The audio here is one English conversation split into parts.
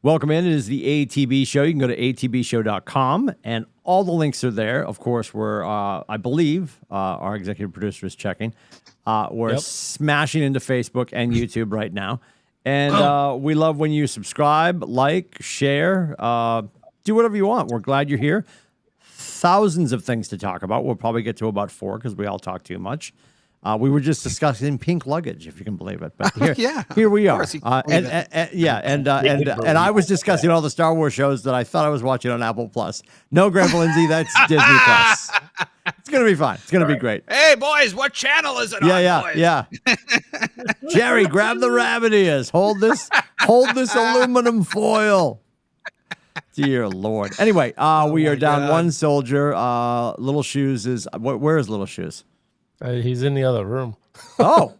Welcome in. It is the ATB show. You can go to atbshow.com and all the links are there. Of course, we're, I believe, our executive producer is checking. We're smashing into Facebook and YouTube right now. And we love when you subscribe, like, share, do whatever you want. We're glad you're here. Thousands of things to talk about. We'll probably get to about 4 because we all talk too much. We were just discussing pink luggage, if you can believe it. But here, here we are. And I was discussing all the Star Wars shows that I thought I was watching on Apple Plus. No, Grandpa Lindsay, that's Disney Plus. It's gonna be fun. It's gonna be great. Hey boys, what channel is it on? Yeah. Jerry, grab the rabbit ears. Hold this aluminum foil. Dear Lord. Anyway, we are down one soldier. Little Shoes is where is Little Shoes? He's in the other room. Oh,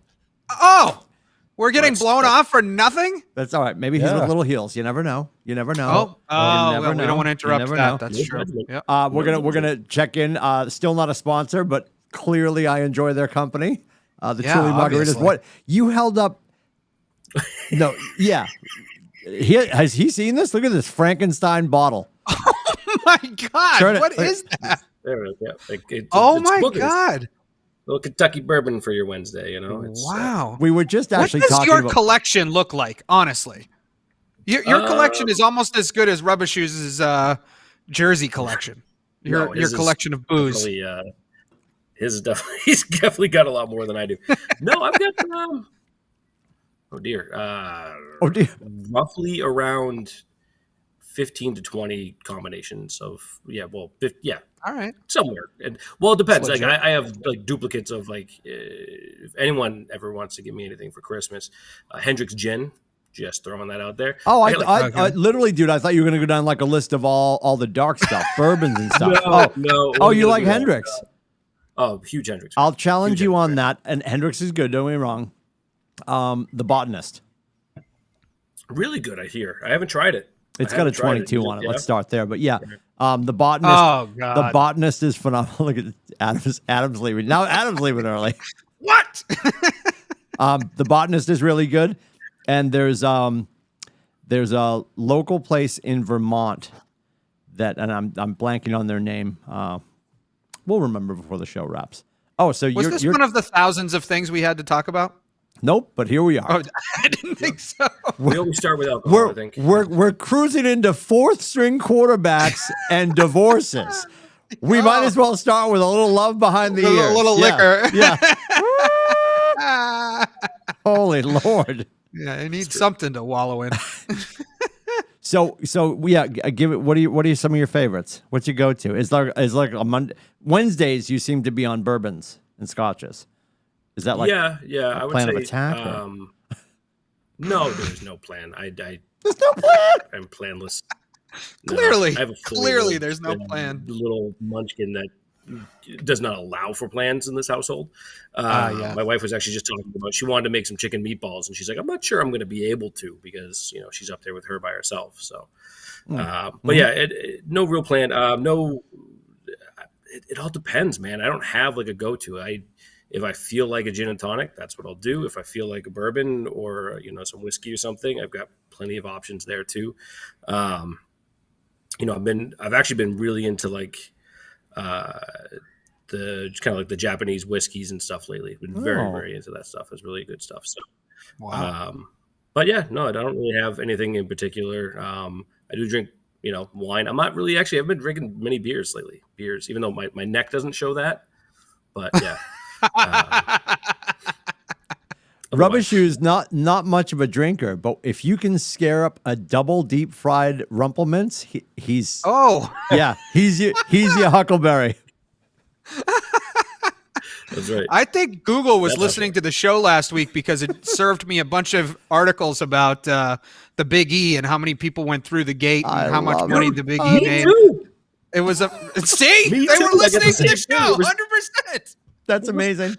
we're getting blown off for nothing. That's all right. Maybe he's with Little Heels. You never know. You never know. We don't want to interrupt that. That's true. Yep. We're gonna check in. Still not a sponsor, but clearly I enjoy their company. The Truly Margaritas. What you held up? No, yeah. Has he seen this? Look at this Frankenstein bottle. Oh my God! What is that? There we go. My God! A little Kentucky bourbon for your Wednesday, you know. Wow. We were just actually talking talking about... What does your collection look like, honestly? Your collection is almost as good as Rubber Shoes' jersey collection. Your collection of booze. He's definitely got a lot more than I do. No, I've got oh dear, roughly around 15 to 20 combinations of all right, somewhere. And it depends. Like I have like duplicates of if anyone ever wants to give me anything for Christmas, Hendrick's gin. Just throwing that out there. Oh, I literally, dude, I thought you were going to go down like a list of all the dark stuff, bourbons and stuff. No. Oh, you like Hendrick's? Huge Hendrick's. I'll challenge you on that. And Hendrick's is good. Don't get me wrong. The Botanist. Really good, I hear. I haven't tried it. It's got a 22 on it. Let's start there. But yeah, the Botanist. Oh, God. The Botanist is phenomenal. Look at Adam's leaving. Now Adam's leaving early. What? The Botanist is really good. And there's a local place in Vermont that, and I'm blanking on their name. We'll remember before the show wraps. Oh, so was this one of the thousands of things we had to talk about? Nope, but here we are. Oh, I didn't think so. We always start with alcohol, I think. We're cruising into fourth string quarterbacks and divorces. We might as well start with a little love behind the ears. A little liquor. Yeah. Holy Lord. Yeah, I need something to wallow in. So give it. What are some of your favorites? What's your go-to? Is like a Monday, Wednesdays you seem to be on bourbons and scotches. Is that like I would plan say of attack? No, there's no plan. There's no plan. I'm planless. Clearly, I have there's no plan. Little munchkin that does not allow for plans in this household. My wife was actually just talking about she wanted to make some chicken meatballs, and she's like, I'm not sure I'm going to be able to because she's up there with her by herself. So, but yeah, no real plan. It all depends, man. I don't have like a go-to. If I feel like a gin and tonic, that's what I'll do. If I feel like a bourbon or some whiskey or something, I've got plenty of options there too. I've actually been really into like the kind of like the Japanese whiskeys and stuff lately. Been very, very into that stuff. It's really good stuff. So, wow. But yeah, no, I don't really have anything in particular. I do drink, wine. I'm not really I've been drinking many beers lately. Even though my neck doesn't show that. But yeah. Rubber Shoes, not much of a drinker, but if you can scare up a double deep fried Rumplemints, he's your Huckleberry. That's right. I think Google was listening to the show last week because it served me a bunch of articles about the Big E and how many people went through the gate and how much money the Big E made. Too. It was they were listening to the show, 100%. That's amazing.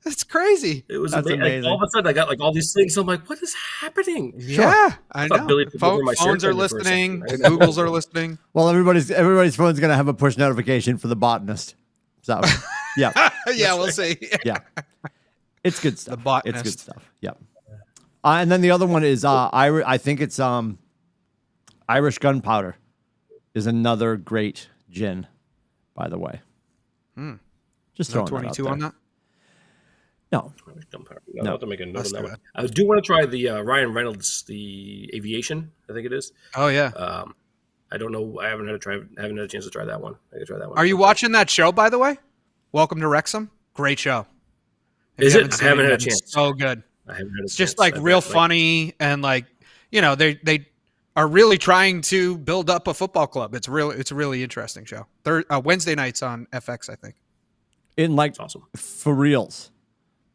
That's crazy. It was amazing. Like, all of a sudden, I got like all these things. I'm like, what is happening? Yeah, I know. Phones are listening. Googles are listening. Well, everybody's phone's going to have a push notification for the Botanist. So, yeah. Yeah, we'll see. Yeah. It's good stuff. The Botanist. It's good stuff. Yeah. And then the other one is I think it's Irish Gunpowder is another great gin, by the way. Just throwing 22 that out on there. that. No. I'll have to make a note on that one. I do want to try the Ryan Reynolds, the Aviation, I think it is. Oh yeah. I don't know. I haven't had a chance to try that one. I could try that one. Are you watching that show, by the way? Welcome to Wrexham. Great show. Is it? I haven't had a chance. It's so good. I haven't had a It's chance. just like real funny and like, you know, they are really trying to build up a football club. It's a really interesting show. Wednesday nights on FX, I think. In like That's awesome. For reals.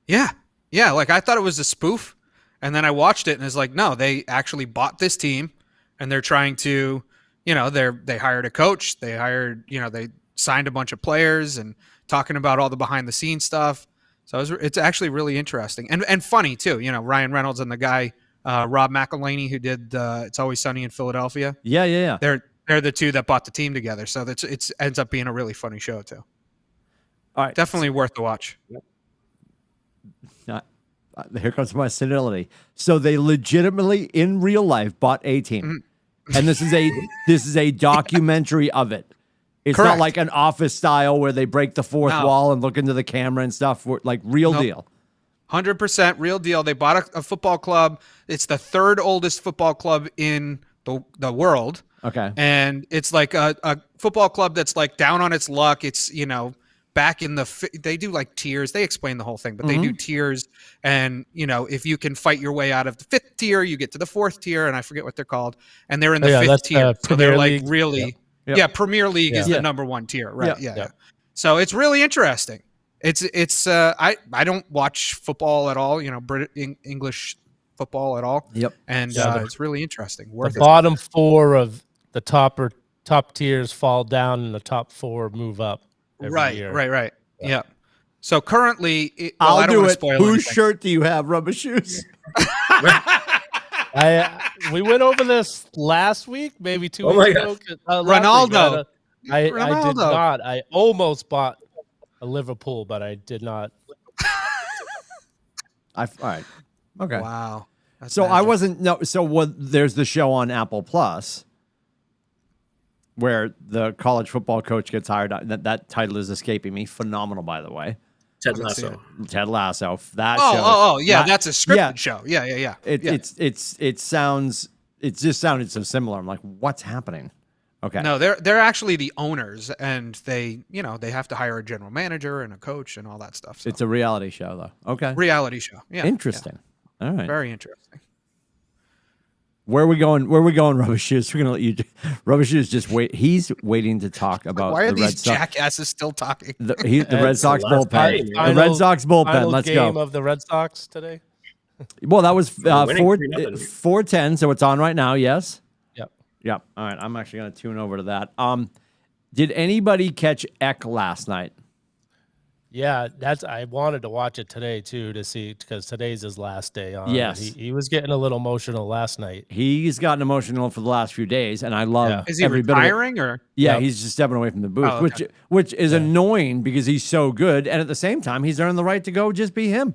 Yeah. Yeah. Like I thought it was a spoof. And then I watched it and it's like, no, they actually bought this team and they're trying to, you know, they hired a coach. They signed a bunch of players and talking about all the behind the scenes stuff. So it's actually really interesting and funny too. You know, Ryan Reynolds and the guy, Rob McElhaney, who did It's Always Sunny in Philadelphia. Yeah. They're the two that bought the team together. So it ends up being a really funny show too. All right. Definitely worth the watch. Here comes my senility. So they legitimately, in real life, bought a team, and this is a documentary of it. It's Correct. not like an Office style where they break the fourth wall and look into the camera and stuff. Like real deal. 100% real deal. They bought a football club. It's the third oldest football club in the world. Okay. And it's like a football club that's like down on its luck. It's, you know, back in they do like tiers. They explain the whole thing, but they do tiers. And, you know, if you can fight your way out of the 5th tier, you get to the 4th tier. And I forget what they're called. And they're in the 5th tier. So they're like really, Premier League is the number 1 tier. Right. Yeah. So it's really interesting. It's I don't watch football at all, you know, English football at all. Yep. And it's really interesting. The bottom 4 of the top tiers fall down and the top 4 move up. Right. Yeah. So currently, I'll do it. Whose anything. Shirt do you have, Rubber Shoes? We went over this last week, maybe 2 weeks ago. Ronaldo. I did not. I almost bought a Liverpool, but I did not. All right. Okay. Wow. So magic. I wasn't there's the show on Apple Plus where the college football coach gets hired. That title is escaping me. Phenomenal, by the way. Ted Lasso. That show. Oh, yeah. That's a scripted show. Yeah. It just sounded so similar. I'm like, what's happening? Okay. No, they're actually the owners, and they have to hire a general manager and a coach and all that stuff. So. It's a reality show, though. Okay. Reality show. Yeah. Interesting. Yeah. All right. Very interesting. Where are we going, Rubber Shoes? We're gonna let you. Rubber Shoes just wait. He's waiting to talk about. Why are the these Red Sox. jackasses still talking? The Red Sox bullpen. The Red Sox bullpen. Let's game go. Of the Red Sox today. Well, that was 4-10, so it's on right now. Yes. Yep. All right. I'm actually gonna tune over to that. Did anybody catch Eck last night? Yeah, I wanted to watch it today too to see because today's his last day on. Yes, he was getting a little emotional last night. He's gotten emotional for the last few days, and I love. Is he retiring or? Yeah, he's just stepping away from the booth, which is annoying because he's so good, and at the same time, he's earned the right to go just be him.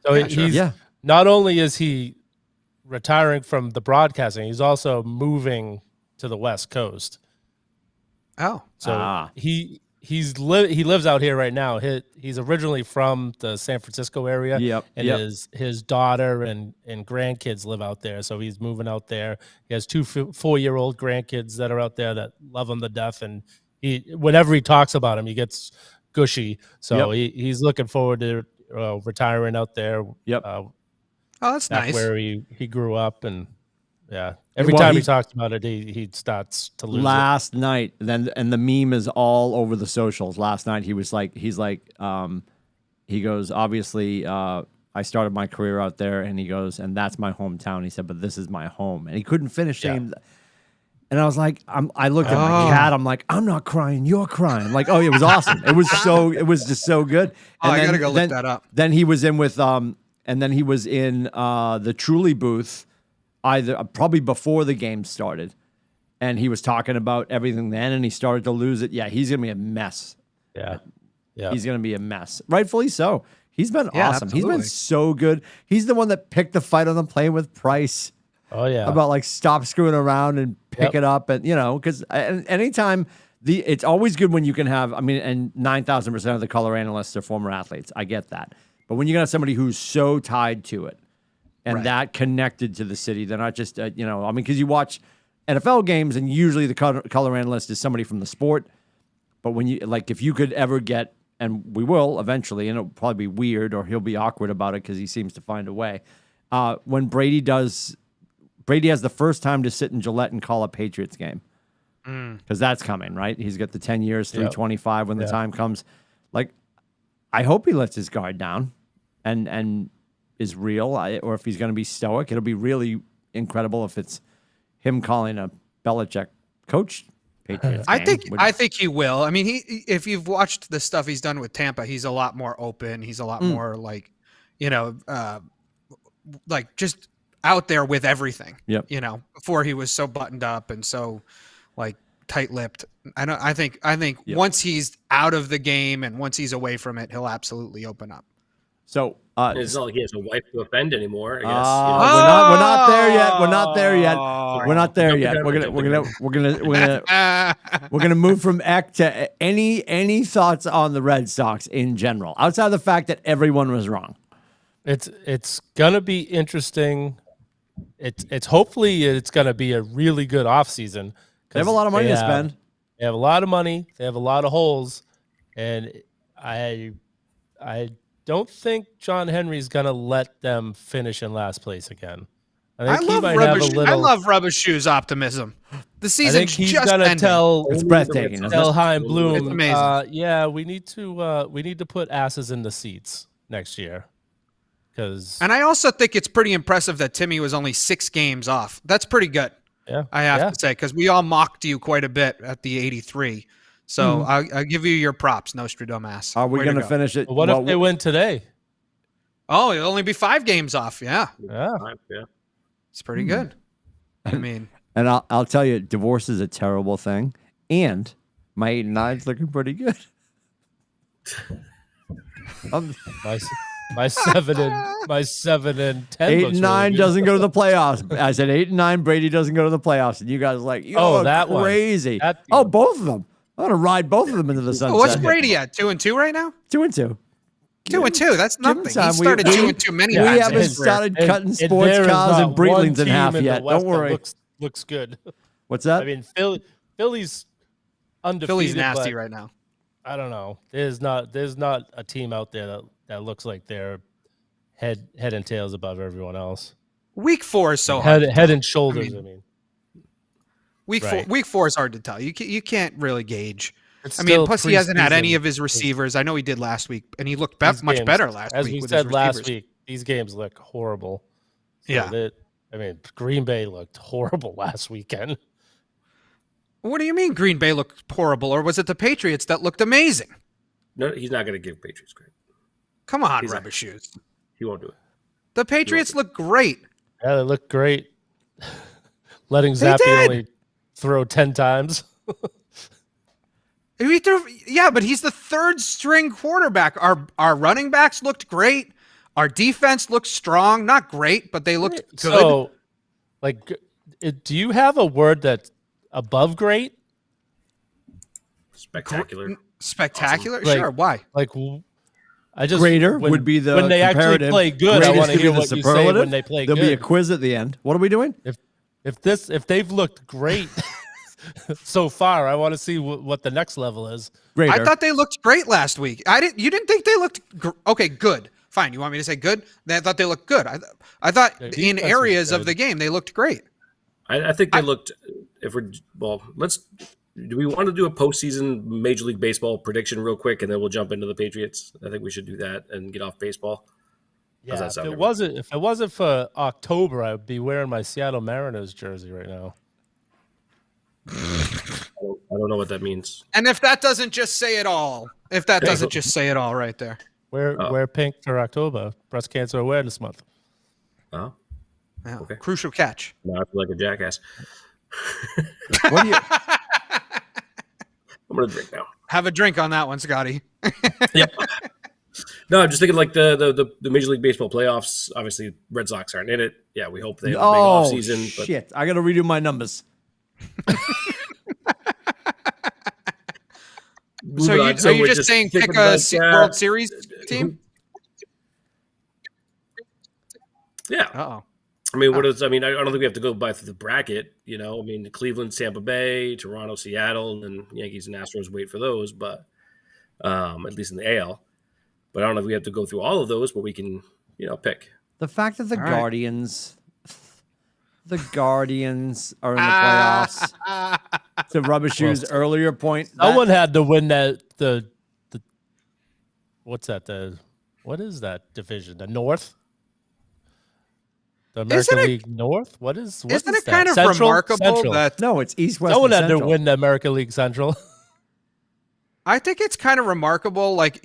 So he's not only is he retiring from the broadcasting, he's also moving to the West Coast. Oh, so he lives out here right now. He's originally from the San Francisco area. Yep. And his daughter and grandkids live out there. So he's moving out there. He has 2 4-year-old grandkids that are out there that love him to death. And whenever he talks about him, he gets gushy. So he's looking forward to retiring out there. Yep. Oh, that's nice. Where he grew up and every time he talks about it, he starts to lose last night. And the meme is all over the socials. Last night he goes, obviously, I started my career out there, and he goes, and that's my hometown. He said, but this is my home, and he couldn't finish saying. And I was like, I looked at my cat. I'm like, I'm not crying, you're crying. Like, oh, it was awesome. It was just so good. And I gotta go look that up. Then he was in with the Truly booth. Probably before the game started, and he was talking about everything then, and he started to lose it. Yeah, he's gonna be a mess. Yeah, he's gonna be a mess. Rightfully so. He's been awesome. Absolutely. He's been so good. He's the one that picked the fight on the plane with Price. Oh yeah. About like stop screwing around and pick it up, and because anytime it's always good when you can have. I mean, and 9,000% of the color analysts are former athletes. I get that, but when you can have somebody who's so tied to it and that connected to the city, they're not just I mean, because you watch NFL games and usually the color analyst is somebody from the sport, but when you if you could ever get, and we will eventually, and it'll probably be weird or he'll be awkward about it because he seems to find a way. When Brady has the first time to sit in Gillette and call a Patriots game, because that's coming, right? He's got the 10 years, 325 when the time comes. Like, I hope he lets his guard down and is real, or if he's going to be stoic. It'll be really incredible if it's him calling a Belichick coach Patriots game. I think he will. I mean, if you've watched the stuff he's done with Tampa, he's a lot more open. He's a lot more just out there with everything. Yep. Before he was so buttoned up and so tight-lipped. I think once he's out of the game and once he's away from it, he'll absolutely open up. So it's not like he has a wife to offend anymore, I guess. We're not there yet. We're not there yet. We're not there yet. We're gonna move from Eck to any thoughts on the Red Sox in general, outside of the fact that everyone was wrong. It's gonna be interesting. It's hopefully it's gonna be a really good offseason. They have a lot of money to spend. They have a lot of money. They have a lot of holes, and I don't think John Henry's gonna let them finish in last place again. I love Rubber Shoes optimism. The season's just ending. It's breathtaking. Tell Chaim Bloom, it's amazing. We need to put asses in the seats next year. And I also think it's pretty impressive that Timmy was only 6 games off. That's pretty good. Yeah, I have to say, because we all mocked you quite a bit at the 83. So I'll give you your props, Nostradamus. Are we going to finish it? Well, what if they win today? Oh, it'll only be 5 games off. Yeah. It's pretty good. I mean, and I'll tell you, divorce is a terrible thing, and my 8-9's looking pretty good. My 7 and 10. 8-9 really doesn't go to the playoffs. I said 8-9. Brady doesn't go to the playoffs, and you guys are like, that crazy. Both of them. I'm gonna ride both of them into the sunset. What's Brady at? 2-2 right now? 2-2. 2-2. That's nothing. He started 2-2 many We times. haven't started cutting sports cows and breedlings in half yet. Don't worry. Looks good. What's that? I mean, Philly's undefeated. Philly's nasty right now. I don't know. There's not a team out there that looks like they're head and tails above everyone else. Week 4 is so hard. Head and shoulders. I mean. Week 4 is hard to tell. You can't really gauge. Plus he hasn't had any of his receivers. I know he did last week, and he looked much better last week. As we said last week, these games look horrible. So Green Bay looked horrible last weekend. What do you mean Green Bay looked horrible? Or was it the Patriots that looked amazing? No, he's not going to give Patriots credit. Come on, Rubber Shoes. He won't do it. The Patriots look great. Yeah, they look great. Letting Zappy only throw 10 times. But he's the 3rd string quarterback. Our running backs looked great. Our defense looked strong. Not great, but they looked good. So, do you have a word that's above great? Spectacular. Spectacular? Awesome. Sure. Why? I just greater would be the when they actually play good. I want to hear what you say when they play good. There'll be a quiz at the end. What are we doing? If they've looked great so far, I want to see what the next level is. Greater. I thought they looked great last week. You didn't think they looked okay? Good. Fine. You want me to say good? I thought they looked good. I thought in areas of the game they looked great. I think they looked. Do we want to do a postseason Major League Baseball prediction real quick, and then we'll jump into the Patriots? I think we should do that and get off baseball. Yeah, if it wasn't for October, I would be wearing my Seattle Mariners jersey right now. I don't know what that means. And if that doesn't just say it all, right there. Wear pink for October, Breast Cancer Awareness Month. Oh, okay. Crucial catch. Now I feel like a jackass. What do you? I'm gonna drink now. Have a drink on that one, Scotty. Yep. No, I'm just thinking like the Major League Baseball playoffs. Obviously, Red Sox aren't in it. Yeah, we hope they have a big off season. Shit! I got to redo my numbers. So are you just saying pick a World Series team? Yeah. Uh-oh. I mean, I don't think we have to go by through the bracket. You know, I mean, Cleveland, Tampa Bay, Toronto, Seattle, and Yankees and Astros wait for those. But at least in the AL. But I don't know if we have to go through all of those, but we can, pick. The fact that the Guardians are in the playoffs. To Rubber Shoe's earlier point, someone had to win that. The what's that? What is that division? The North. The American League North? What is Isn't it that? kind of Central? remarkable Central. that no, it's East, West, someone and had to Central. win the American League Central? I think it's kind of remarkable. Like,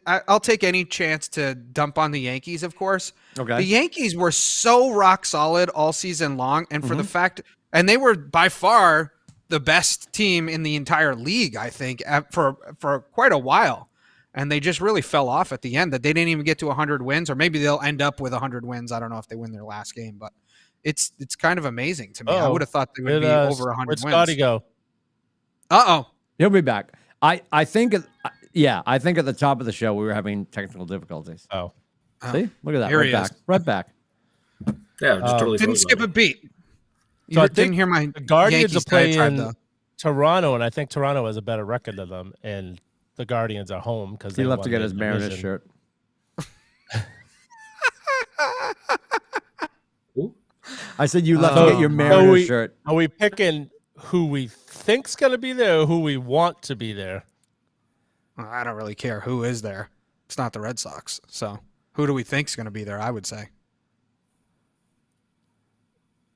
I'll take any chance to dump on the Yankees, of course. Okay. The Yankees were so rock solid all season long. And for the fact, and they were by far the best team in the entire league, I think, for quite a while. And they just really fell off at the end that they didn't even get to 100 wins, or maybe they'll end up with 100 wins. I don't know if they win their last game, but it's kind of amazing to me. I would have thought they would be over 100 wins. Where'd Scotty go? Uh-oh. He'll be back. I think at the top of the show we were having technical difficulties. Oh. See? Look at that. Here Right he back. is. Right back. Yeah, just totally Didn't skip a beat. You So I didn't think hear my The Guardians Yankees are playing diatribe, though. Toronto, and I think Toronto has a better record than them, and the Guardians are home because He left to get his Mariners shirt. I said you left to get your Mariners shirt. Are we picking who we think's going to be there or who we want to be there? I don't really care who is there. It's not the Red Sox. So who do we think's going to be there, I would say?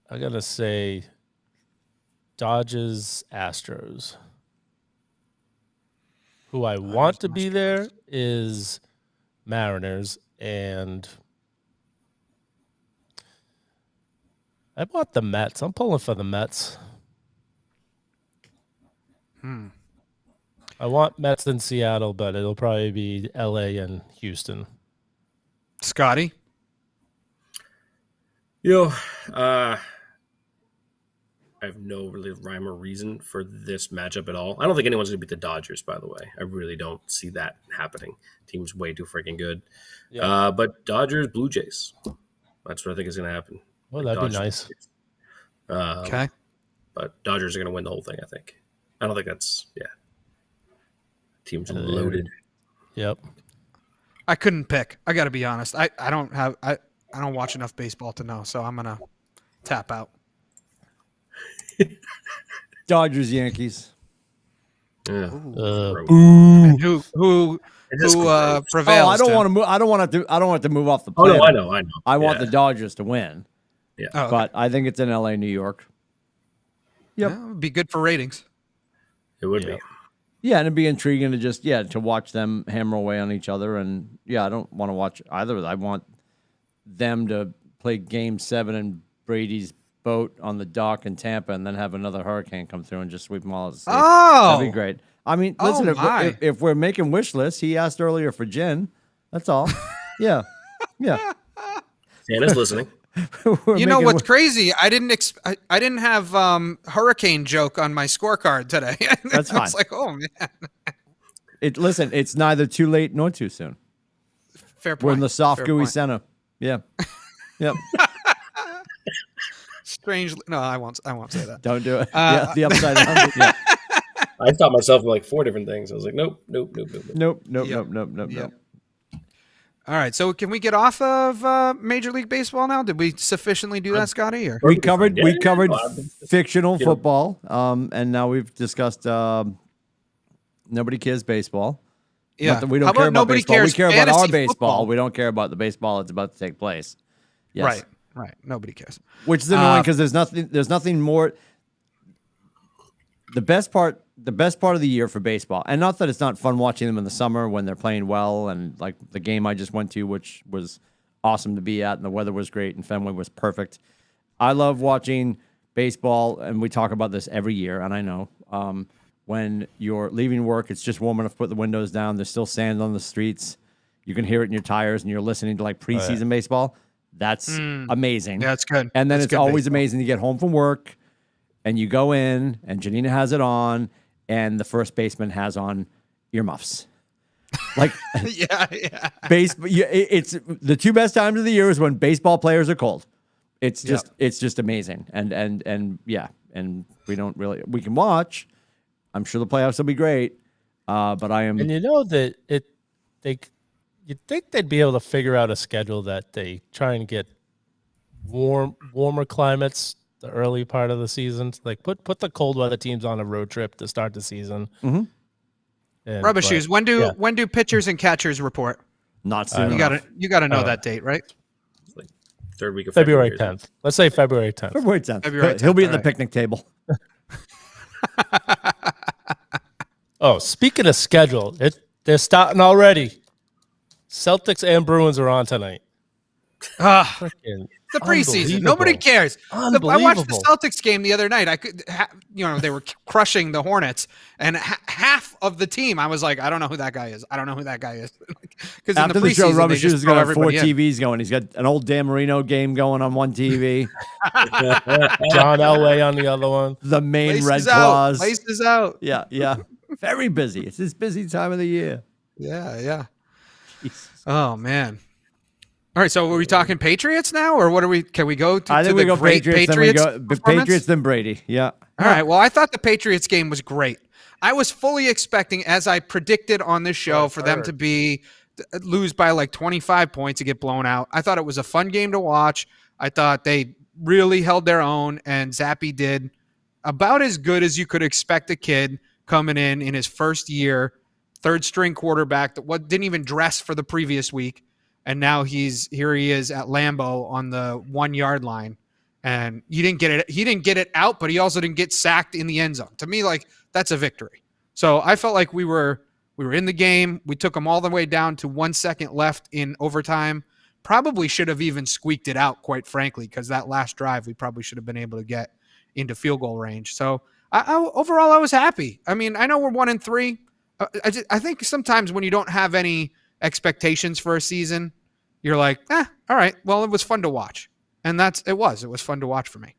I got to say Dodgers, Astros. Who I want to be there is Mariners, and I want the Mets. I'm pulling for the Mets. I want Mets in Seattle, but it'll probably be LA and Houston. Scotty? I have no really rhyme or reason for this matchup at all. I don't think anyone's going to beat the Dodgers, by the way. I really don't see that happening. Team's way too freaking good. Yeah. But Dodgers, Blue Jays. That's what I think is going to happen. Well, that'd Dodgers, be nice. Okay. But Dodgers are going to win the whole thing, I think. I don't think that's, Team's loaded. Yep. I couldn't pick. I got to be honest. I don't watch enough baseball to know, so I'm going to tap out. Dodgers, Yankees. Yeah. And who prevails? I don't want to move. I don't want to move off the Oh planet. no, I know. I want the Dodgers to win. Yeah. Oh, okay. But I think it's in LA, New York. Yep. Yeah, it would be good for ratings. It would be. Yeah, and it'd be intriguing to just to watch them hammer away on each other. And I don't want to watch either of them. I want them to play Game 7 in Brady's boat on the dock in Tampa, and then have another hurricane come through and just sweep them all at the sea. Oh, that'd be great. I mean, listen, if we're making wish lists, he asked earlier for gin. That's all. Yeah. Santa's listening. You know what's crazy? I didn't have hurricane joke on my scorecard today. That's fine. I was like, oh man. Listen, it's neither too late nor too soon. Fair point. We're in the soft, Fair gooey point. center. Yeah. Yep. Strangely, no, I won't say that. Don't do it. The upside down. Yeah. I thought myself in like 4 different things. I was like, nope. Nope. All right, so can we get off of Major League Baseball now? Did we sufficiently do that, Scotty? Or? We covered fictional football, and now we've discussed nobody cares baseball. Yeah, we don't care about baseball. We care about our baseball. Football. We don't care about the baseball that's about to take place. Yes. Right. Nobody cares. Which is annoying because there's nothing more. The best part of the year for baseball, and not that it's not fun watching them in the summer when they're playing well, and like the game I just went to, which was awesome to be at, and the weather was great, and Fenway was perfect. I love watching baseball, and we talk about this every year, and I know when you're leaving work, it's just warm enough to put the windows down. There's still sand on the streets. You can hear it in your tires, and you're listening to like preseason baseball. That's amazing. Yeah, that's good. And then That's it's good always baseball. amazing to get home from work, and you go in, and Janina has it on, and the first baseman has on earmuffs. Like, yeah. It's the two best times of the year is when baseball players are cold. It's just amazing, and we don't really we can watch. I'm sure the playoffs will be great, but I am. And you know that you'd think they'd be able to figure out a schedule that they try and get warmer climates the early part of the season. Like put the cold weather teams on a road trip to start the season. Mm-hmm. Rubber shoes. When do pitchers and catchers report? Not soon. You gotta know that date, right? It's like third week of February February. 10th. Let's say February 10th. February 10th. February 10th, He'll be at the all right. picnic table. Oh, speaking of schedule, they're starting already. Celtics and Bruins are on tonight. Freaking The preseason. unbelievable. Nobody cares. I watched the Unbelievable. Celtics game the other night. They were crushing the Hornets, and half of the team, I was like, I don't know who that guy is. Because After the show, Rubber they Shoes just is throw going to have 4 everybody in. TVs going. He's got an old Dan Marino game going on one TV, John Elway on the other one. the Maine Laces Red out. Claws. Laces out. Yeah. Very busy. It's his busy time of the year. Yeah. Jesus. Oh man. All right, so are we talking Patriots now, or what are we? Can we go to, I to think the we go great Patriots, Patriots? then we go performance? Patriots, then Brady. Yeah. All right. Well, I thought the Patriots game was great. I was fully expecting, as I predicted on this show, for them to lose by like 25 points to get blown out. I thought it was a fun game to watch. I thought they really held their own, and Zappe did about as good as you could expect a kid coming in his first year, third string quarterback that didn't even dress for the previous week. And now he is at Lambeau on the 1 yard line, and he didn't get it out, but he also didn't get sacked in the end zone. To me, like, that's a victory. So I felt like we were in the game. We took them all the way down to 1 second left in overtime. Probably should have even squeaked it out, quite frankly, because that last drive we probably should have been able to get into field goal range. So overall, I was happy. I mean, I know we're 1-3. I think sometimes when you don't have any expectations for a season, you're like, all right, well, it was fun to watch. And it was fun to watch for me.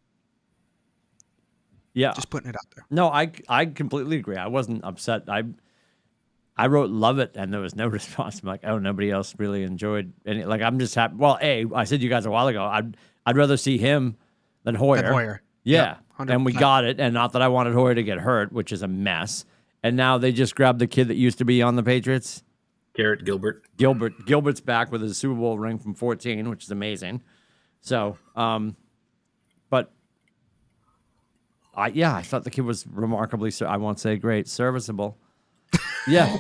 Yeah. Just putting it out there. No, I completely agree. I wasn't upset. I wrote love it, and there was no response. I'm like, oh, nobody else really enjoyed any. Like, I'm just happy. Well, I said to you guys a while ago, I'd rather see him than Hoyer. Yeah. Yep, and we 100%. got it. And not that I wanted Hoyer to get hurt, which is a mess. And now they just grabbed the kid that used to be on the Patriots. Garrett Gilbert. Gilbert's back with his Super Bowl ring from 14, which is amazing. So, but I thought the kid was remarkably, I won't say great, serviceable. Yeah.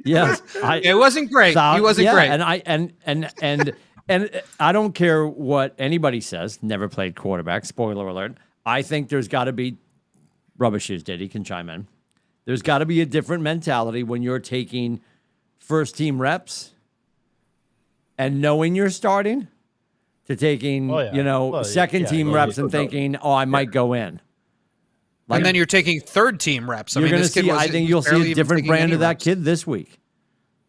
It wasn't great. He wasn't great. And I don't care what anybody says. Never played quarterback. Spoiler alert. I think there's got to be, Rubber Shoes did. He can chime in. There's got to be a different mentality when you're taking first team reps and knowing you're starting to taking, second team reps and thinking, I might go in. Like, and then you're taking third team reps. I think you'll see a different brand of that kid this week.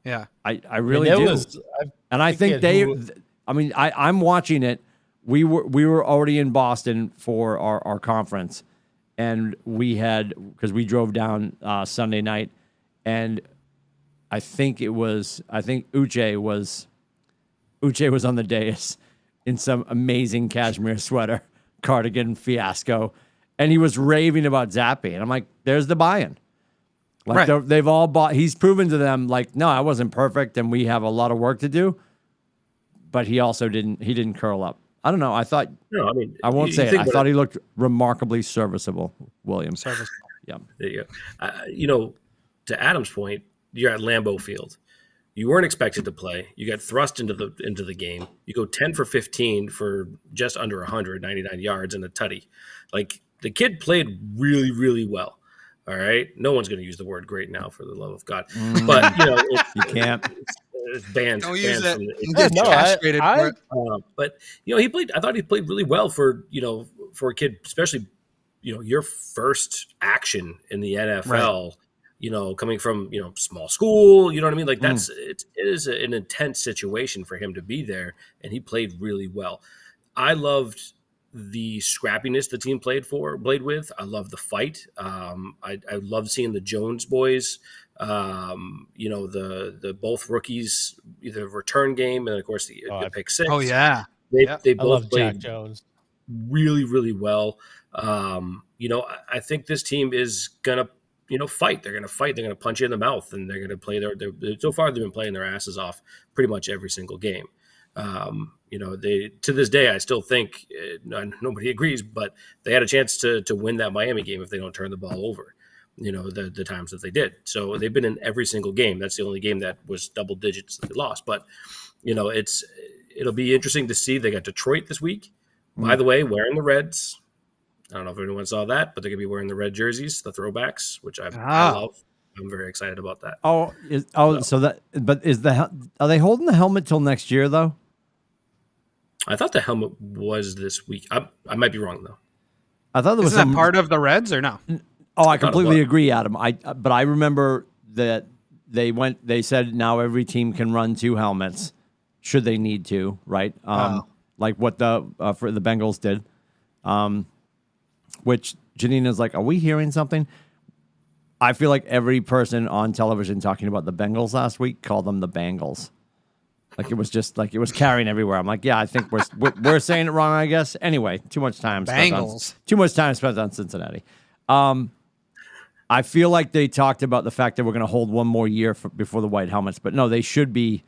Yeah. I really do. And I think I'm watching it. We were already in Boston for our conference, and because we drove down Sunday night, and I think Uche was on the dais in some amazing cashmere sweater, cardigan fiasco, and he was raving about Zappe, and I'm like, there's the buy-in. Like, right. They've all bought. He's proven to them, like, no, I wasn't perfect, and we have a lot of work to do. But he also didn't curl up. I don't know. I thought. No, I mean, I won't say it. I thought he looked remarkably serviceable, William. Serviceable. Yeah. There you go. To Adam's point, you're at Lambeau Field. You weren't expected to play. You got thrust into the game. You go 10 for 15 for just under 199 yards and a tutty. Like, the kid played really, really well. All right. No one's going to use the word great now, for the love of God. But You can't. It's banned. Don't use it. You Get castrated for it. But he played. I thought he played really well for a kid, especially your first action in the NFL. coming from, small school, you know what I mean? Like it is an intense situation for him to be there. And he played really well. I loved the scrappiness the team played with. I love the fight. I love seeing the Jones boys, the both rookies, either return game and of course the pick six. Oh yeah. They both I love played Jack Jones really, really well. I think this team is gonna, fight. They're gonna fight. They're gonna punch you in the mouth, and they're gonna play so far they've been playing their asses off pretty much every single game. They, to this day, I still think nobody agrees, but they had a chance to win that Miami game if they don't turn the ball over. The times that they did. So they've been in every single game. That's the only game that was double digits that they lost. But it'll be interesting to see. They got Detroit this week. By the way, wearing the Reds. I don't know if anyone saw that, but they're going to be wearing the red jerseys, the throwbacks, which I love. I'm very excited about that. Are they holding the helmet till next year though? I thought the helmet was this week. I might be wrong though. I thought there was that part of the Reds or no? Oh, I completely agree, Adam. But I remember that they said now every team can run 2 helmets should they need to, right? Like what for the Bengals did. Which Janina's like, are we hearing something? I feel like every person on television talking about the Bengals last week called them the Bengals. Like it was just like it was carrying everywhere. I'm like, yeah, I think we're saying it wrong, I guess. Anyway, too much time spent on Cincinnati. I feel like they talked about the fact that we're going to hold one more year before the white helmets, but no, they should be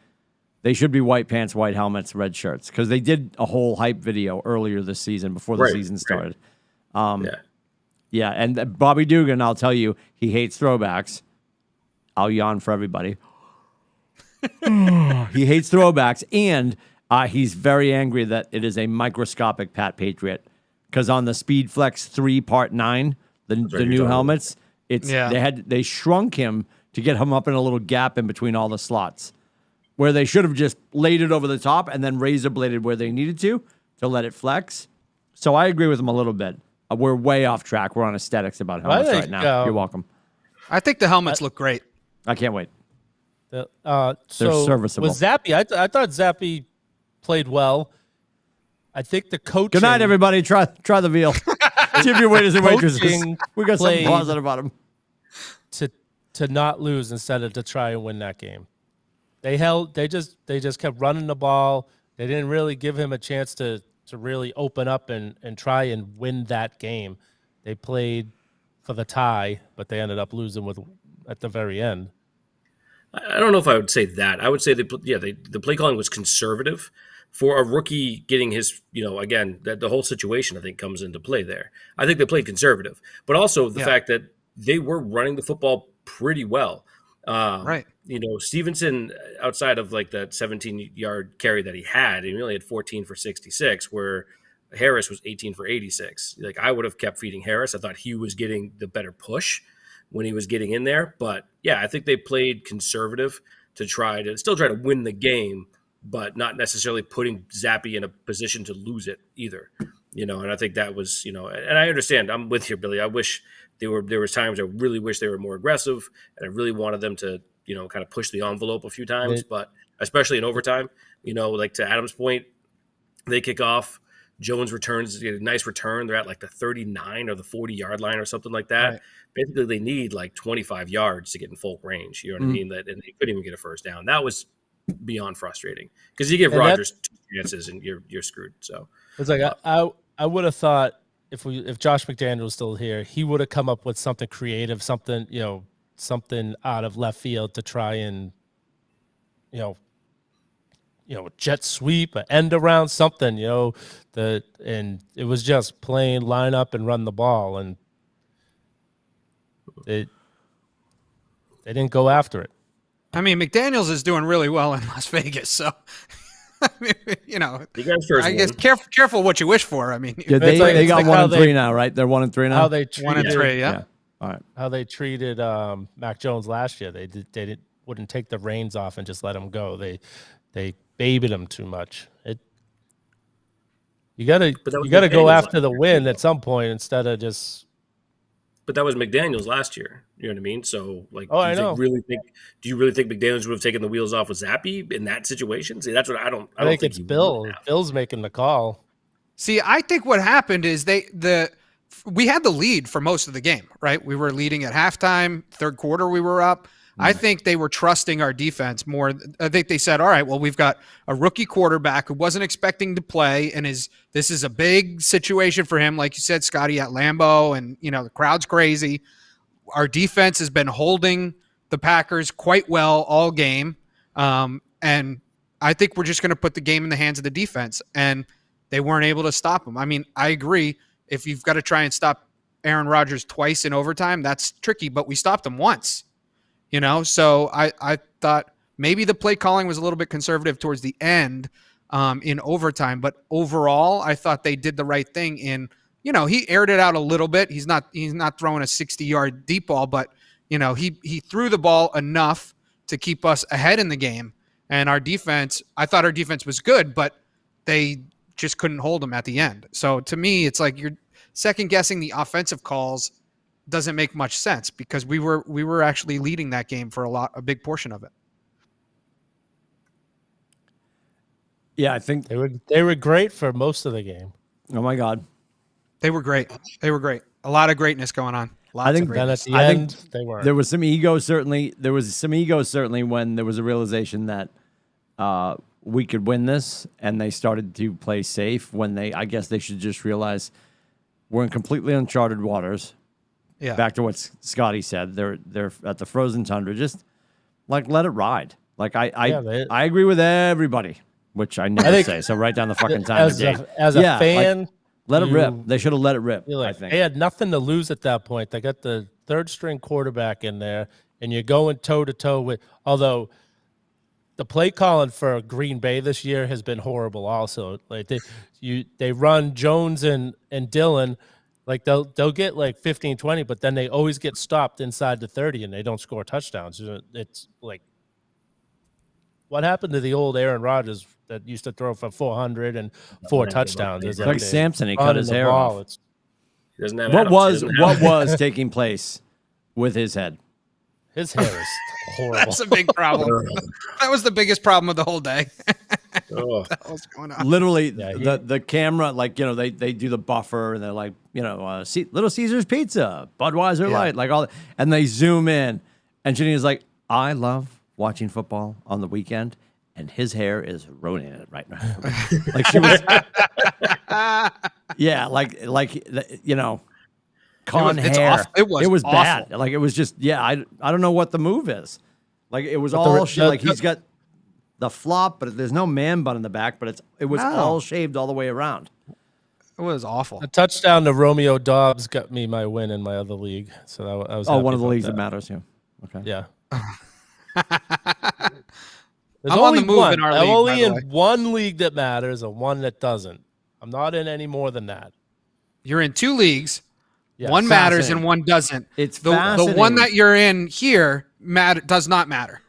white pants, white helmets, red shirts, because they did a whole hype video earlier this season before the season started. Yeah, and Bobby Dugan, I'll tell you, he hates throwbacks. I'll yawn for everybody. He hates throwbacks, and he's very angry that it is a microscopic Patriot, because on the Speed Flex 3 Part 9, the new helmets, they shrunk him to get him up in a little gap in between all the slots, where they should have just laid it over the top and then razor bladed where they needed to let it flex. So I agree with him a little bit. We're way off track. We're on aesthetics about helmets right now. You're welcome. I think the helmets look great. I can't wait. They're serviceable. With Zappy, I thought Zappy played well. I think the coaching. Good night, everybody. Try the veal. Give your waiters and waitresses. We got something positive about them. To not lose instead of to try and win that game. They just kept running the ball. They didn't really give him a chance to really open up and try and win that game. They played for the tie, but they ended up losing at the very end. I don't know if I would say that. I would say the play calling was conservative for a rookie getting his, again, that the whole situation I think comes into play there. I think they played conservative, but also the fact that they were running the football pretty well. Right. Stevenson, outside of like that 17-yard carry that he only had 14 for 66, where Harris was 18 for 86. Like I would have kept feeding Harris. I thought he was getting the better push when he was getting in there. But yeah, I think they played conservative to still try to win the game, but not necessarily putting Zappy in a position to lose it either. And I think that was, and I understand. I'm with you, Billy. I wish there was times I really wish they were more aggressive, and I really wanted them to, kind of push the envelope a few times, but especially in overtime, like to Adam's point, they kick off, Jones returns, a nice return. They're at like the 39 or the 40-yard line or something like that. Right. Basically, they need like 25 yards to get in full range. You know what I mean? And they couldn't even get a first down. That was beyond frustrating because you give Rodgers 2 chances and you're screwed. So it's like I would have thought if Josh McDaniel was still here, he would have come up with something creative, something out of left field to try and jet sweep, an end around, something, and it was just plain line up and run the ball, and they didn't go after it. I mean, McDaniels is doing really well in Las Vegas, so you guys I guess careful what you wish for. I mean, they got 1-3 now, right? They're 1-3 now. How they treated 1-3, yeah. All right. How they treated Mac Jones last year. They wouldn't take the reins off and just let him go. They babied him too much. You gotta go after the win at some point instead of just. But that was McDaniels last year. You know what I mean? So, like, I know. do you really think McDaniels would have taken the wheels off with Zappy in that situation? See, that's what I don't think it's he Bill. would have. Bill's making the call. See, I think what happened is we had the lead for most of the game, right? We were leading at halftime, third quarter we were up. I think they were trusting our defense more. I think they said, all right, well, we've got a rookie quarterback who wasn't expecting to play, and this is a big situation for him. Like you said, Scotty, at Lambeau, and the crowd's crazy. Our defense has been holding the Packers quite well all game. And I think we're just going to put the game in the hands of the defense, and they weren't able to stop them. I mean, I agree. If you've got to try and stop Aaron Rodgers twice in overtime, that's tricky, but we stopped him once. So I thought maybe the play calling was a little bit conservative towards the end in overtime, but overall I thought they did the right thing he aired it out a little bit. He's not throwing a 60-yard deep ball, but he threw the ball enough to keep us ahead in the game. And I thought our defense was good, but they just couldn't hold them at the end. So to me, it's like you're second guessing the offensive calls. Doesn't make much sense because we were actually leading that game for a big portion of it. Yeah, I think they were great for most of the game. Oh my God, they were great. They were great. A lot of greatness going on. I think then at the end they were. There was some ego certainly. There was some ego certainly when there was a realization that we could win this, and they started to play safe. I guess they should just realize we're in completely uncharted waters. Yeah. Back to what Scotty said, they're at the frozen tundra. Just like let it ride. Like I agree with everybody, which I never say. So write down the fucking time of day. As a fan, like, let it rip. They should have let it rip. I think they had nothing to lose at that point. They got the third string quarterback in there, and you're going toe to toe with. Although the play calling for Green Bay this year has been horrible. Also, like they run Jones and Dillon. Like they'll get like 15, 20, but then they always get stopped inside the 30 and they don't score touchdowns. It's like, what happened to the old Aaron Rodgers that used to throw for 400 and 4 touchdowns? It's like Samson, he cut his hair off. He doesn't have what was taking place with his head? His hair is horrible. That's a big problem. That was the biggest problem of the whole day. What was going on? Literally, the camera, like, they do the buffer and they're like, Little Caesar's Pizza, Budweiser Light, like all that. And they zoom in. And Janina's like, I love watching football on the weekend. And his hair is ruining it right now. Like she was, con hair. It was awful. Bad. Like it was just, I don't know what the move is. Like it was all shit. Like he's got the flop, but there's no man bun in the back, but it was all shaved all the way around. It was awful. A touchdown to Romeo Dobbs got me my win in my other league. So I was one of the leagues that matters, yeah. Okay. Yeah. I'm on the move in our league. I'm only in one league that matters and one that doesn't. I'm not in any more than that. You're in 2 leagues. Yes. One matters and one doesn't. It's the one that you're in here does not matter.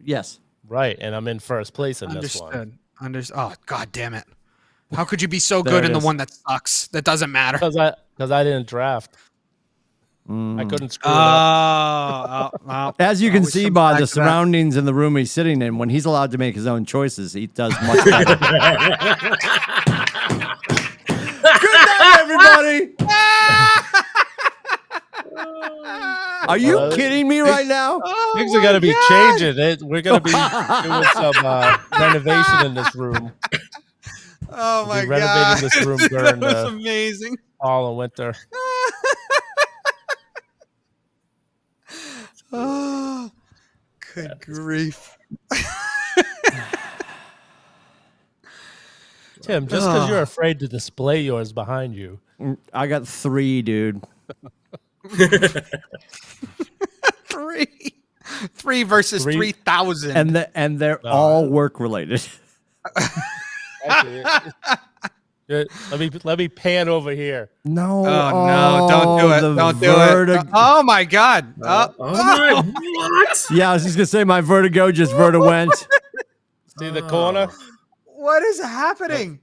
Yes. Right, and I'm in first place in this one. Understood. Oh, God damn it. How could you be so good in the one that sucks? That doesn't matter. Because I didn't draft. I couldn't screw it up. As you can see by the surroundings in the room he's sitting in, when he's allowed to make his own choices, he does much better. Good night, everybody. Are you kidding me right now? Things are going to be changing. We're going to be doing some renovation in this room. Oh, my God. Renovating this room during that was amazing. Fall and winter. Oh, good grief. Tim, just because you're afraid to display yours behind you. I got 3, dude. 3 versus 3,000. And they're all work related. Let me pan over here. No. No, don't do it. Don't do it. Oh my God. What? Yeah, I was just gonna say my vertigo just went. See the corner? What is happening?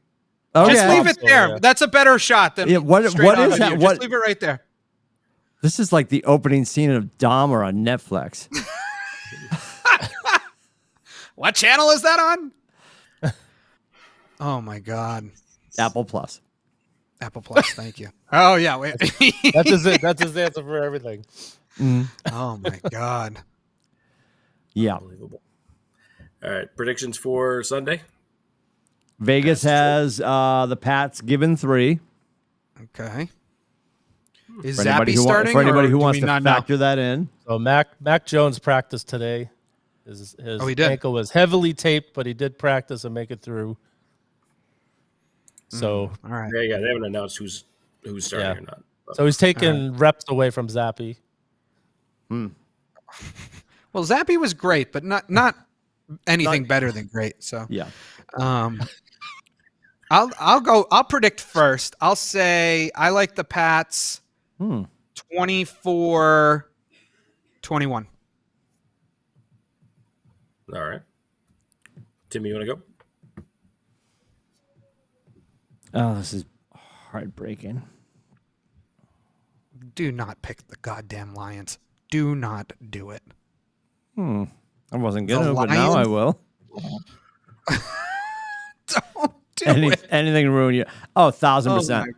Okay. Just leave it there. That's a better shot than what is that? Just leave it right there. This is like the opening scene of Dahmer on Netflix. What channel is that on? Oh my God. Apple Plus. Apple Plus. Thank you. Oh yeah. Wait. That's his answer for everything. Oh my God. Yeah. Unbelievable. All right, predictions for Sunday. Vegas has the Pats given 3. Okay. Is For anybody Zappy who, starting? for anybody or who do wants we to not know? factor that in. So Mac Jones practiced today. His he did? ankle was heavily taped, but he did practice and make it through. So All right. Yeah, they haven't announced who's starting or not. so he's taking reps away from Zappy. Well, Zappy was great, but not anything better than great. So Yeah. I'll predict first. I'll say I like the Pats 24-21. All right. Timmy, you want to go? Oh, this is heartbreaking. Do not pick the goddamn Lions. Do not do it. I wasn't The going to, but now I Lions? will. Don't do it. Anything to ruin you. Oh, 1,000%. Oh my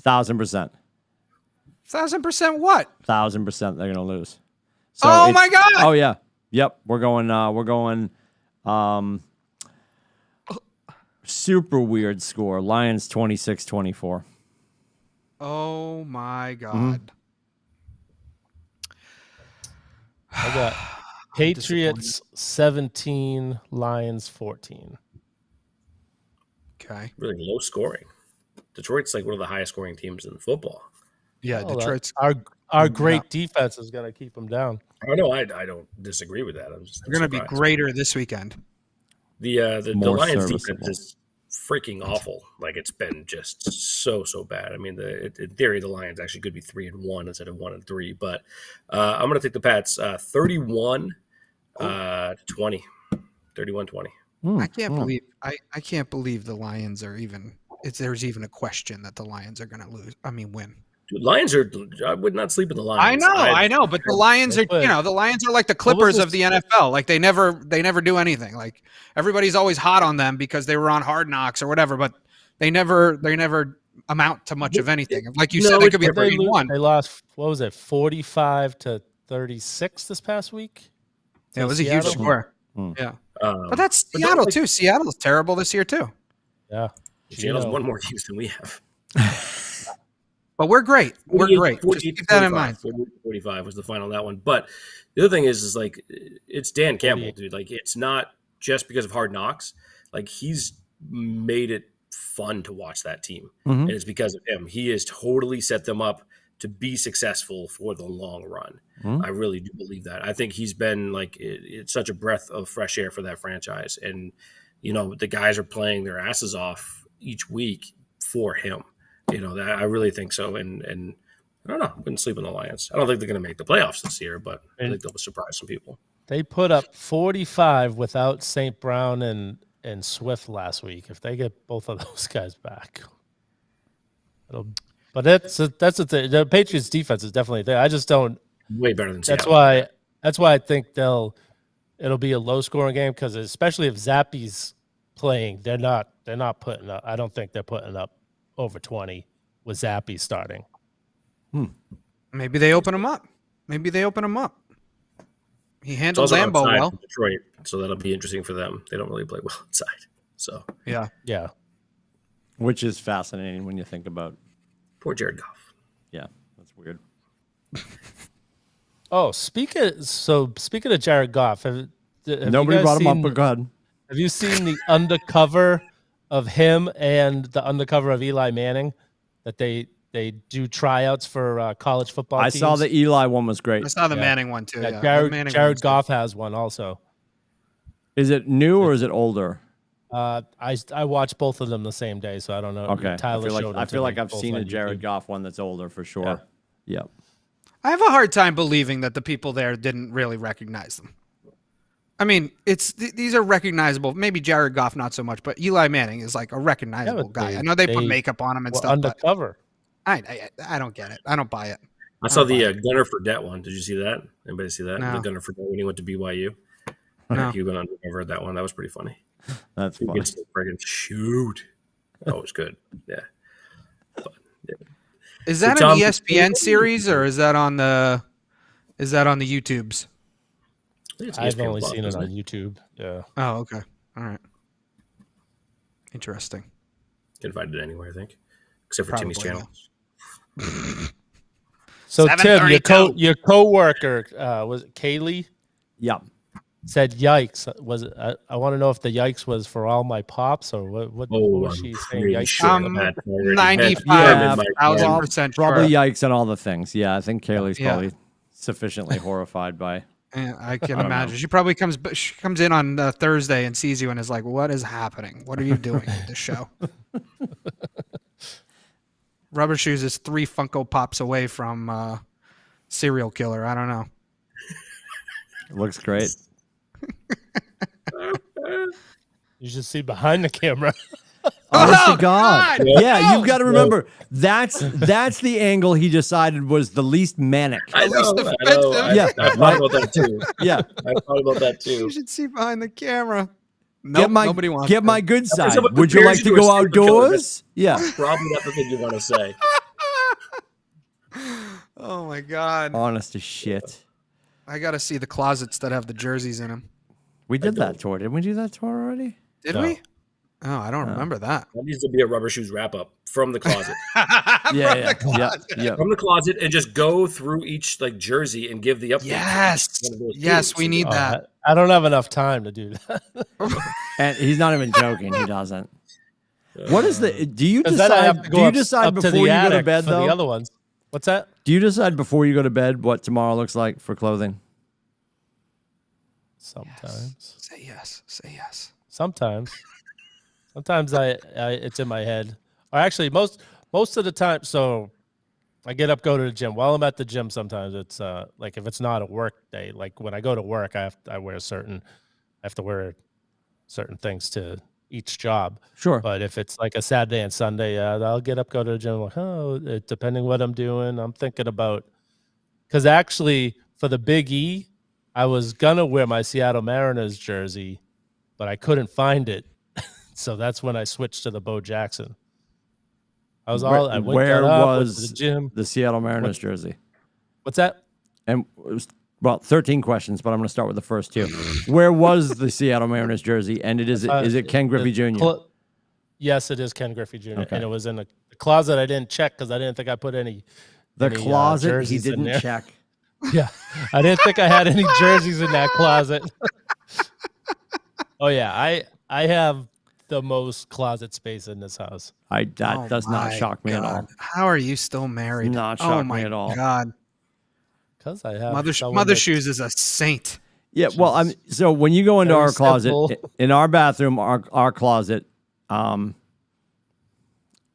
1,000%. 1,000% what? 1,000% they're going to lose. So Oh it's- my God. Oh yeah. Yep. We're going super weird score. Lions 26-24. Oh my God. I got Patriots 17, Lions 14. Okay. Really low scoring. Detroit's like one of the highest scoring teams in football. Yeah, Well, Detroit's our great defense is going to keep them down. Oh no, I don't disagree with that. I'm just going to be surprised. great this weekend. The More Lions serviceable. defense is freaking awful. Like it's been just so bad. I mean, in theory, the Lions actually could be 3-1 instead of 1-3. But I'm going to take the Pats 31-20, 31-20. I can't believe I can't believe the Lions are even. There's even a question that the Lions are going to lose. I mean, win. Dude, Lions are. I would not sleep in the Lions. I know, but the Lions are. But- The Lions are like the Clippers this- of the NFL. Like they never do anything. Like everybody's always hot on them because they were on Hard Knocks or whatever, but they never amount to much of anything. Like you No, said, they it's- could be They 3-1. lost, what was it, 45-36 this past week? Yeah, it was a huge Seattle? score. Hmm. Yeah, but but that's Seattle too. Seattle's terrible this year too. Yeah. Seattle's Gino. won more games than we have. But we're great. We're 48 great. Just 48 keep that in 45, mind. 45 was the final on that one. But the other thing is like it's Dan Campbell, 48. dude. Like it's not just because of Hard Knocks. Like he's made it fun to watch that team, and it's because of him. He has totally set them up to be successful for the long run. I really do believe that. I think he's been like it's such a breath of fresh air for that franchise, and the guys are playing their asses off each week for him. That I really think so. And I don't know. I wouldn't sleep on the Lions. I don't think they're going to make the playoffs this year, but I think they'll surprise some people. They put up 45 without St. Brown and Swift last week. If they get both of those guys back, but that's the thing. The Patriots defense is definitely there. I just don't. Way better than That's Seattle. why I think it'll be a low scoring game, because especially if Zappy's playing, they're not putting up. I don't think they're putting up over 20 with Zappy starting. Maybe they open him up. He It's handled also Lambeau outside well. for Detroit, so that'll be interesting for them. They don't really play well inside. So Yeah. Yeah. Which is fascinating when you think about. poor Jared Goff. Yeah, that's weird. Oh, speaking of Jared Goff, have Nobody you guys brought him up, seen- but go ahead. Have you seen the undercover of him and the undercover of Eli Manning that they do tryouts for college football I teams? saw the Eli one was great. I saw the Yeah. Manning one too. Yeah, Yeah, Jared, The Manning Jared one's Goff has one also. Is it new or is it older? I watched both of them the same day, so I don't know. Okay. Tyler showed I them to feel me like I've both seen on a Jared YouTube. Goff one that's older for sure. Yep. I have a hard time believing that the people there didn't really recognize them. I mean, these are recognizable. Maybe Jared Goff not so much, but Eli Manning is like a recognizable but guy. they- I know they put they makeup on him and Well, stuff, but undercover. I don't get it. I don't buy it. I saw the Gunner for Debt one. Did you see that? Anybody see that? No. The Gunner for Debt when he went to BYU. No. He went on over that one. That was pretty funny. That's He funny. gets to friggin' shoot. That was good. Yeah. But, yeah. Is that So an Tom- ESPN series or is that on the YouTubes? I think it's I've ESPN only Plus, seen it isn't on YouTube. Yeah. Oh, okay. All right. Interesting. Can find it anywhere, I think, except for Timmy's Probably, channel. So Tim, 7:32. your coworker was it Kaylee? Yeah. Said yikes. Was it? I want to know if the yikes was for all my pops or what was she saying? pretty Yikes. sure Um, that already 95,000% Probably sure. yikes on all the things. Yeah, I think Kaylee's Yeah. probably sufficiently horrified by. Yeah, I can imagine. She probably comes in on Thursday and sees you and is like, "What is happening? What are you doing with this show?" Rubber Shoes is 3 Funko Pops away from serial killer. I don't know. It looks great. You should see behind the camera. Honest to God. God! Yeah, you've got to remember that's the angle he decided was the least manic. I know. offensive. Yeah, I thought about that too. Yeah. I thought about that too. You should see behind the camera. Nope, nobody wants get to. my good side. someone Would you compares like to you to a go serial killer, outdoors? Yeah. Probably not the thing you want to say. Oh my God! Honest as shit. I got to see the closets that have the jerseys in them. We did that tour. Didn't we do that tour already? Did No. we? Oh, I don't remember that. That needs to be a Rubber Shoes wrap up from the closet. Yeah. From the closet, and just go through each like jersey and give the update. Yes, yes, we need that. I don't have enough time to do that. And he's not even joking. He doesn't. What is the? Do you 'Cause then I have decide? to Do go you up decide to before the you go to attic bed for though? the other ones. What's that? Do you decide before you go to bed what tomorrow looks like for clothing? Sometimes. Say yes. Say yes. Sometimes I it's in my head. Or actually most of the time, so I get up, go to the gym. While I'm at the gym, sometimes it's like if it's not a work day, like when I go to work, I have to wear certain things to each job. Sure. But if it's like a Saturday and Sunday, I'll get up, go to the gym. Like, depending what I'm doing, I'm thinking about, because actually for the Big E, I was gonna wear my Seattle Mariners jersey, but I couldn't find it. So that's when I switched to the Bo Jackson. I went Where went to was the gym. the Seattle Mariners jersey? What's that? And it was, well, 13 questions, but I'm going to start with the first 2. Where was the Seattle Mariners jersey? And is it Ken Griffey Jr.? Yes, it is Ken Griffey Jr. Okay. And it was in a closet I didn't check because I didn't think I put any. The closet he jerseys in didn't there. check. Yeah, I didn't think I had any jerseys in that closet. Oh yeah, I have the most closet space in this house. That does not my shock me at all. God. How are you still married? Not oh shock my me at all. God. Because I have Mother someone that- Shoes is a saint. Yeah, well, so when you go into Very our closet, simple. in our bathroom, our closet, and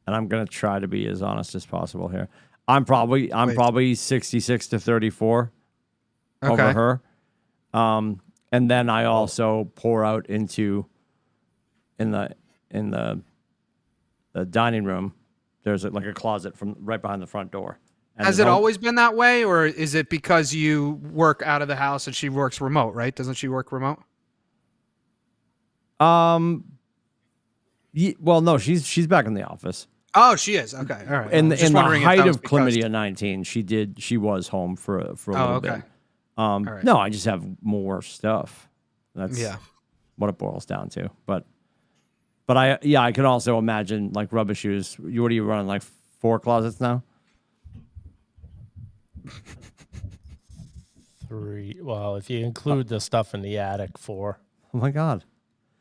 I'm going to try to be as honest as possible here. I'm probably 66 to 34 over Okay. her. And then I also pour out into in the dining room. There's like a closet from right behind the front door. And Has there's it al- always been that way, or is it because you work out of the house and she works remote, right? Doesn't she work remote? Well, no, she's back in the office. Oh, she is. Okay. All right. In I was just the wondering if height that was of because- chlamydia 19, she was home for a little okay. bit. right. No, I just have more stuff. That's Yeah. what it boils down to. But I can also imagine like Rubber Shoes. What are you running, like 4 closets now? 3. Well, if you include the stuff in the attic, 4. Oh my God.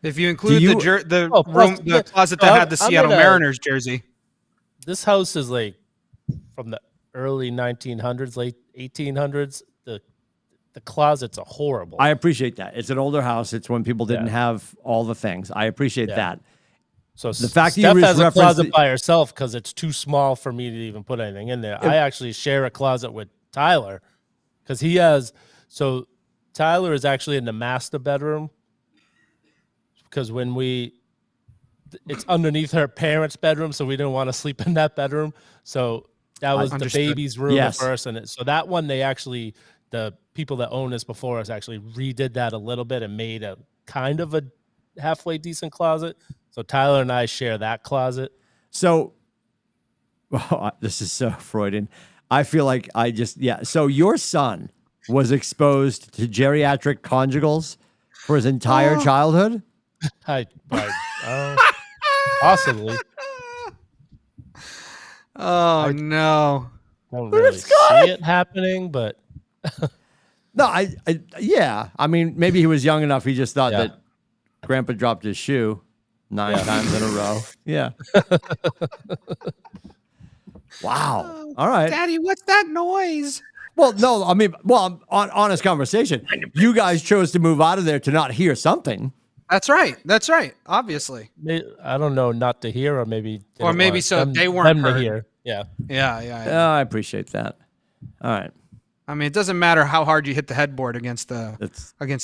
If you include you- the Oh, plus- room, the closet so that I'm- had the I'm Seattle in a- Mariners jersey. This house is like from the early 1900s, late 1800s. The closets are horrible. I appreciate that. It's an older house. It's when people didn't Yeah. have all the things. I appreciate Yeah. that. So The fact that you Steph just has a referenced closet the- by herself because it's too small for me to even put anything in there. I actually share a closet with Tyler because he has. So Tyler is actually in the master bedroom because it's underneath her parents' bedroom, so we didn't want to sleep in that bedroom. So That was the Understood. baby's room Yes. at first, and so that one they actually, the people that own this before us actually redid that a little bit and made a kind of a halfway decent closet. So Tyler and I share that closet. So, this is so Freudian. I feel like So your son was exposed to geriatric conjugals for his entire childhood? Possibly. Oh no! Don't really see it happening, but No, yeah. I mean, maybe he was young enough. He just thought that Grandpa dropped his shoe 9 times in a row. Yeah. Wow. All right. Daddy, what's that noise? Well, no, I mean, honest conversation. You guys chose to move out of there to not hear something. That's right. That's right. Obviously. I don't know, not to hear, or maybe they weren't them heard. to hear. Yeah. Yeah. I appreciate that. All right. I mean, it doesn't matter how hard you hit the headboard against the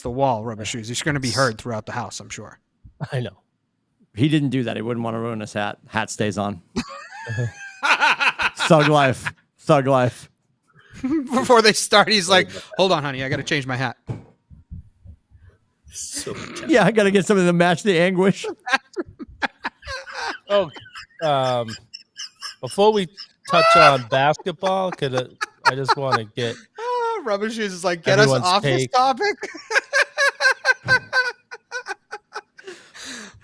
wall, Rubber Shoes. You're going to be heard throughout the house, I'm sure. I know. He didn't do that. He wouldn't want to ruin his hat. Hat stays on. Thug life. Thug life. Before they start, he's like, hold on, honey, I got to change my hat. So Yeah, I got to get something to match the anguish. Before we touch on basketball, I just want to get Rubber Shoes is like, get us off this topic.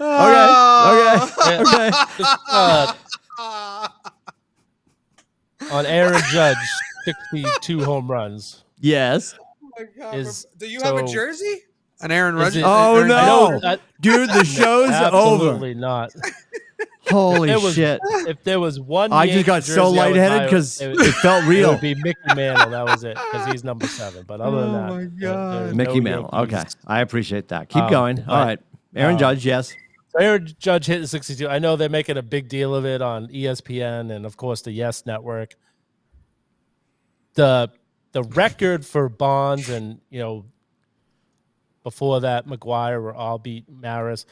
Okay. On Aaron Judge, 62 home runs. Yes. Oh my God. Do you have a jersey? An Aaron Rodgers? Oh, Aaron no. Dude, the show's over. Absolutely not. Holy shit. If there was one I just got so lightheaded because it felt real. It would be Mickey Mantle. That was it, because he's number 7. But other than that, my God. Mickey Mantle. Okay. I appreciate that. Keep going. All right. Aaron Judge, yes. So Aaron Judge hit 62. I know they're making a big deal of it on ESPN and, of course, the Yes Network. The record for Bonds and, before that, McGuire were all beat Maris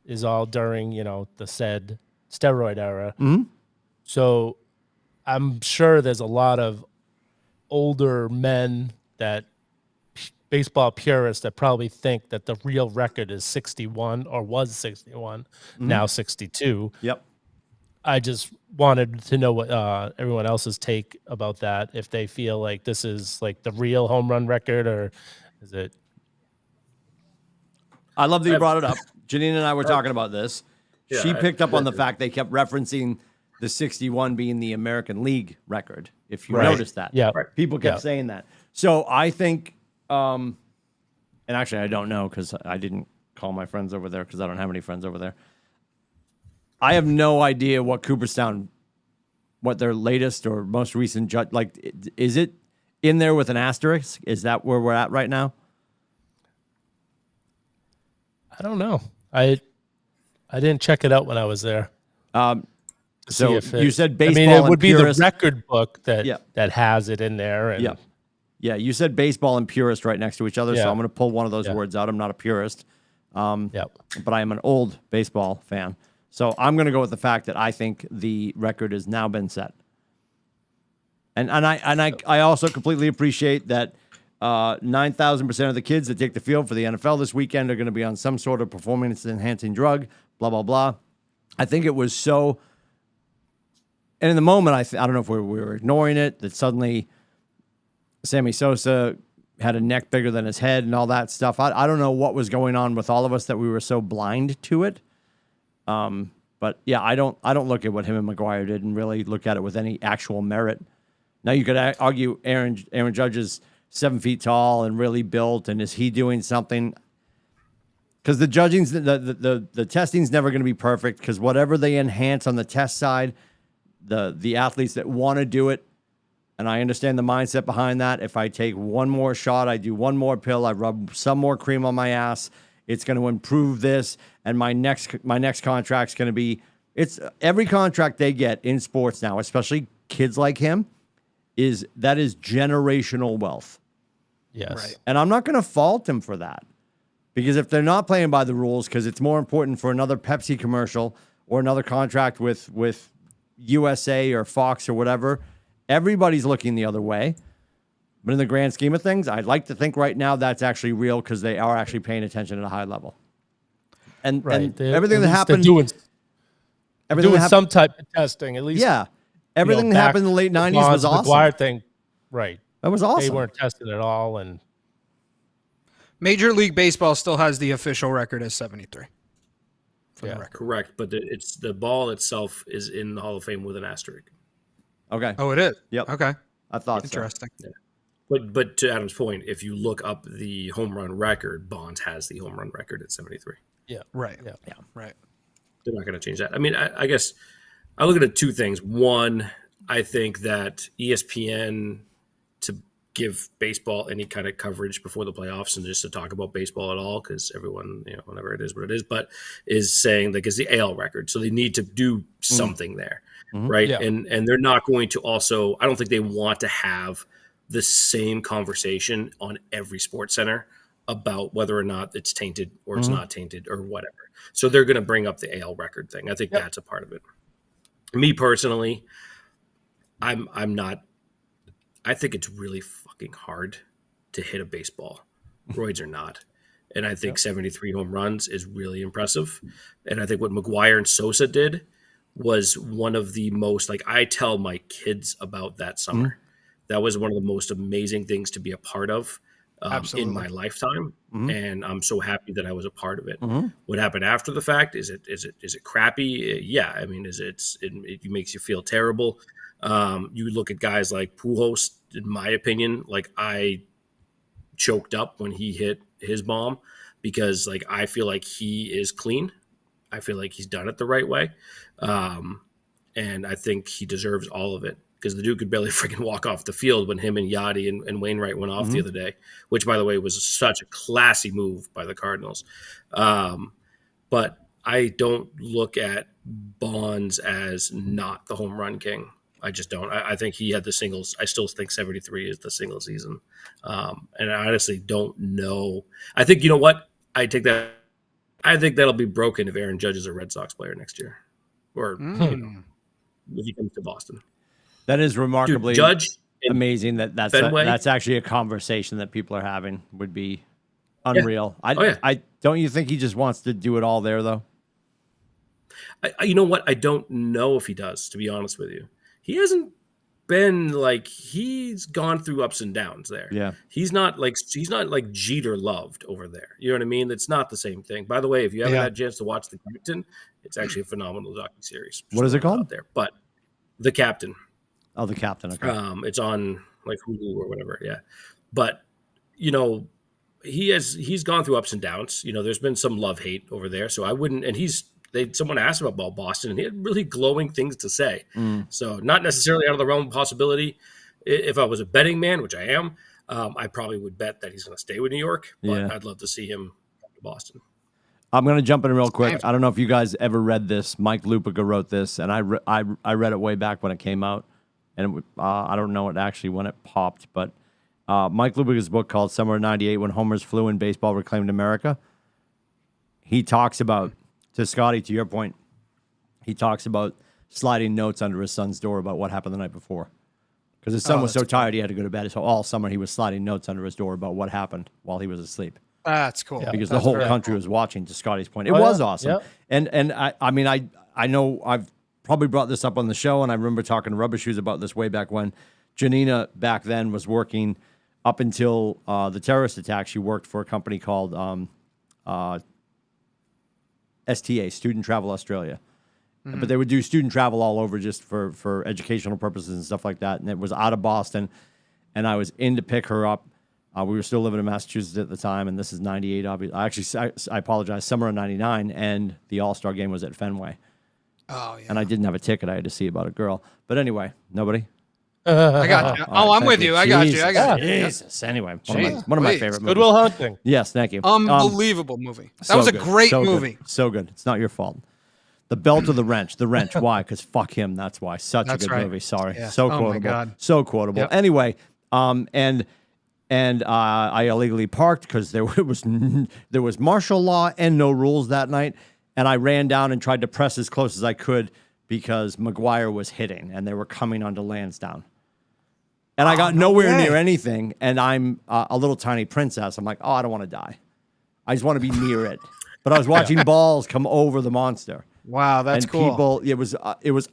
is all during, the said steroid era. Mm-hmm. So I'm sure there's a lot of older men baseball purists that probably think that the real record is 61 or was 61, now 62. Yep. I just wanted to know what everyone else's take about that, if they feel like this is like the real home run record, or is it? I love that you brought it up. Janine and I were talking about this. Yeah, She picked up on the fact they kept referencing the 61 being the American League record, if you noticed that. Yeah. Right. People kept saying that. So I think, and actually I don't know because I didn't call my friends over there because I don't have any friends over there. I have no idea what Cooperstown, what their latest or most recent judge, like, is it in there with an asterisk? Is that where we're at right now? I don't know. I didn't check it out when I was there. So you said baseball. I mean, it would and be purist. the record book that has it in there. And Yeah, you said baseball and purist right next to each other, so I'm going to pull one of those words out. I'm not a purist, but I am an old baseball fan. So I'm going to go with the fact that I think the record has now been set. And I also completely appreciate that 9,000% of the kids that take the field for the NFL this weekend are going to be on some sort of performance-enhancing drug, blah, blah, blah. I think it was so... And in the moment, I don't know if we were ignoring it, that suddenly Sammy Sosa had a neck bigger than his head and all that stuff. I don't know what was going on with all of us that we were so blind to it. But yeah, I don't look at what him and McGuire did and really look at it with any actual merit. Now you could argue Aaron Judge is 7 feet tall and really built, and is he doing something? Because the judging's the testing's never going to be perfect, because whatever they enhance on the test side, the athletes that want to do it, and I understand the mindset behind that. If I take one more shot, I do one more pill, I rub some more cream on my ass, it's going to improve this, and my next contract's going to be. It's every contract they get in sports now, especially kids like him, is generational wealth. yes, Right. And I'm not going to fault him for that, because if they're not playing by the rules, because it's more important for another Pepsi commercial or another contract with USA or Fox or whatever, everybody's looking the other way. But in the grand scheme of things, I'd like to think right now that's actually real because they are actually paying attention at a high level. And, and everything that happened, doing some type of testing, at least. Yeah. Everything that happened in the late 90s was awesome. McGuire thing, right. That was awesome. They weren't tested at all. And Major League Baseball still has the official record as 73. For the record. Correct, but it's the ball itself is in the Hall of Fame with an asterisk. Okay. Oh, it is? Yep. Okay. I thought Interesting. so. Yeah. But to Adam's point, if you look up the home run record, Bonds has the home run record at 73. Yeah. Right. Yeah. Right. They're not going to change that. I mean, I guess I look at it two things. One, I think that ESPN, to give baseball any kind of coverage before the playoffs and just to talk about baseball at all, because everyone, whenever it is what it is, but is saying like it's the AL record. So they need to do something there, right? Yeah. And they're not going to also, I don't think they want to have the same conversation on every Sports Center about whether or not it's tainted or it's not tainted or whatever. So they're going to bring up the AL record thing. I think that's a part of it. Me personally, I'm not. I think it's really fucking hard to hit a baseball. Roids are not, and I think 73 home runs is really impressive. And I think what McGuire and Sosa did was one of the most. Like I tell my kids about that summer. That was one of the most amazing things to be a part of in my lifetime, and I'm so happy that I was a part of it. What happened after the fact is it crappy? Yeah, I mean, it makes you feel terrible. You look at guys like Pujols, in my opinion, like I choked up when he hit his bomb because like I feel like he is clean. I feel like he's done it the right way, and I think he deserves all of it. Because the dude could barely freaking walk off the field when him and Yachty and Wainwright went off the other day, which, by the way, was such a classy move by the Cardinals. But I don't look at Bonds as not the home run king. I just don't. I think he had the singles. I still think 73 is the single season. And I honestly don't know. I think, you know what? I think that'll be broken if Aaron Judge is a Red Sox player next year. Or if he comes to Boston. That is remarkably Judge amazing. That's actually a conversation that people are having. Would be unreal. I don't you think he just wants to do it all there though? You know what? I don't know if he does. To be honest with you, he hasn't been like he's gone through ups and downs there. Yeah, he's not like Jeter loved over there. You know what I mean? It's not the same thing. By the way, if you haven't had a chance to watch The Captain, it's actually a phenomenal docuseries. What is it called? Out there, but The Captain. Oh, The Captain. Okay. It's on like Hulu or whatever. Yeah. But, he's gone through ups and downs. There's been some love-hate over there. So I wouldn't, and someone asked him about Boston and he had really glowing things to say. So not necessarily out of the realm of possibility. If I was a betting man, which I am, I probably would bet that he's going to stay with New York, but I'd love to see him come to Boston. I'm going to jump in real quick. I don't know if you guys ever read this. Mike Lupica wrote this, and I read it way back when it came out. And I don't know actually when it popped, but Mike Lupica's book called Summer of '98, When Homers Flew and Baseball Reclaimed America. He talks about, to Scotty, to your point, he talks about sliding notes under his son's door about what happened the night before. Because his son was so tired he had to go to bed. So all summer he was sliding notes under his door about what happened while he was asleep. That's cool. Because the whole country was watching, to Scotty's point. It was awesome. Yeah. And I know I've probably brought this up on the show, and I remember talking to Rubber Shoes about this way back when. Janina back then was working up until the terrorist attack. She worked for a company called STA, Student Travel Australia. But they would do student travel all over just for educational purposes and stuff like that. And it was out of Boston, and I was in to pick her up. We were still living in Massachusetts at the time, and this is 98. Obviously, I apologize, summer of 99, and the All-Star game was at Fenway. Oh, yeah. And I didn't have a ticket. I had to see about a girl. But anyway, nobody? I got you. Oh, I'm with you. I got you. Jesus. Anyway, one of my favorite movies. Good Will Hunting. Yes, thank you. Unbelievable movie. That was a great movie. So good. It's not your fault. The Belt or the Wrench? The Wrench. Why? Because fuck him. That's why. Such a good movie. Sorry. Yeah. So quotable. My God. So quotable. Yep. Anyway, and I illegally parked because there was martial law and no rules that night. And I ran down and tried to press as close as I could because McGuire was hitting and they were coming onto Lansdowne. And I got nowhere near anything, and I'm a little tiny princess. I'm like, oh, I don't want to die. I just want to be near it. But I was watching balls come over the monster. Wow, that's cool. People, it was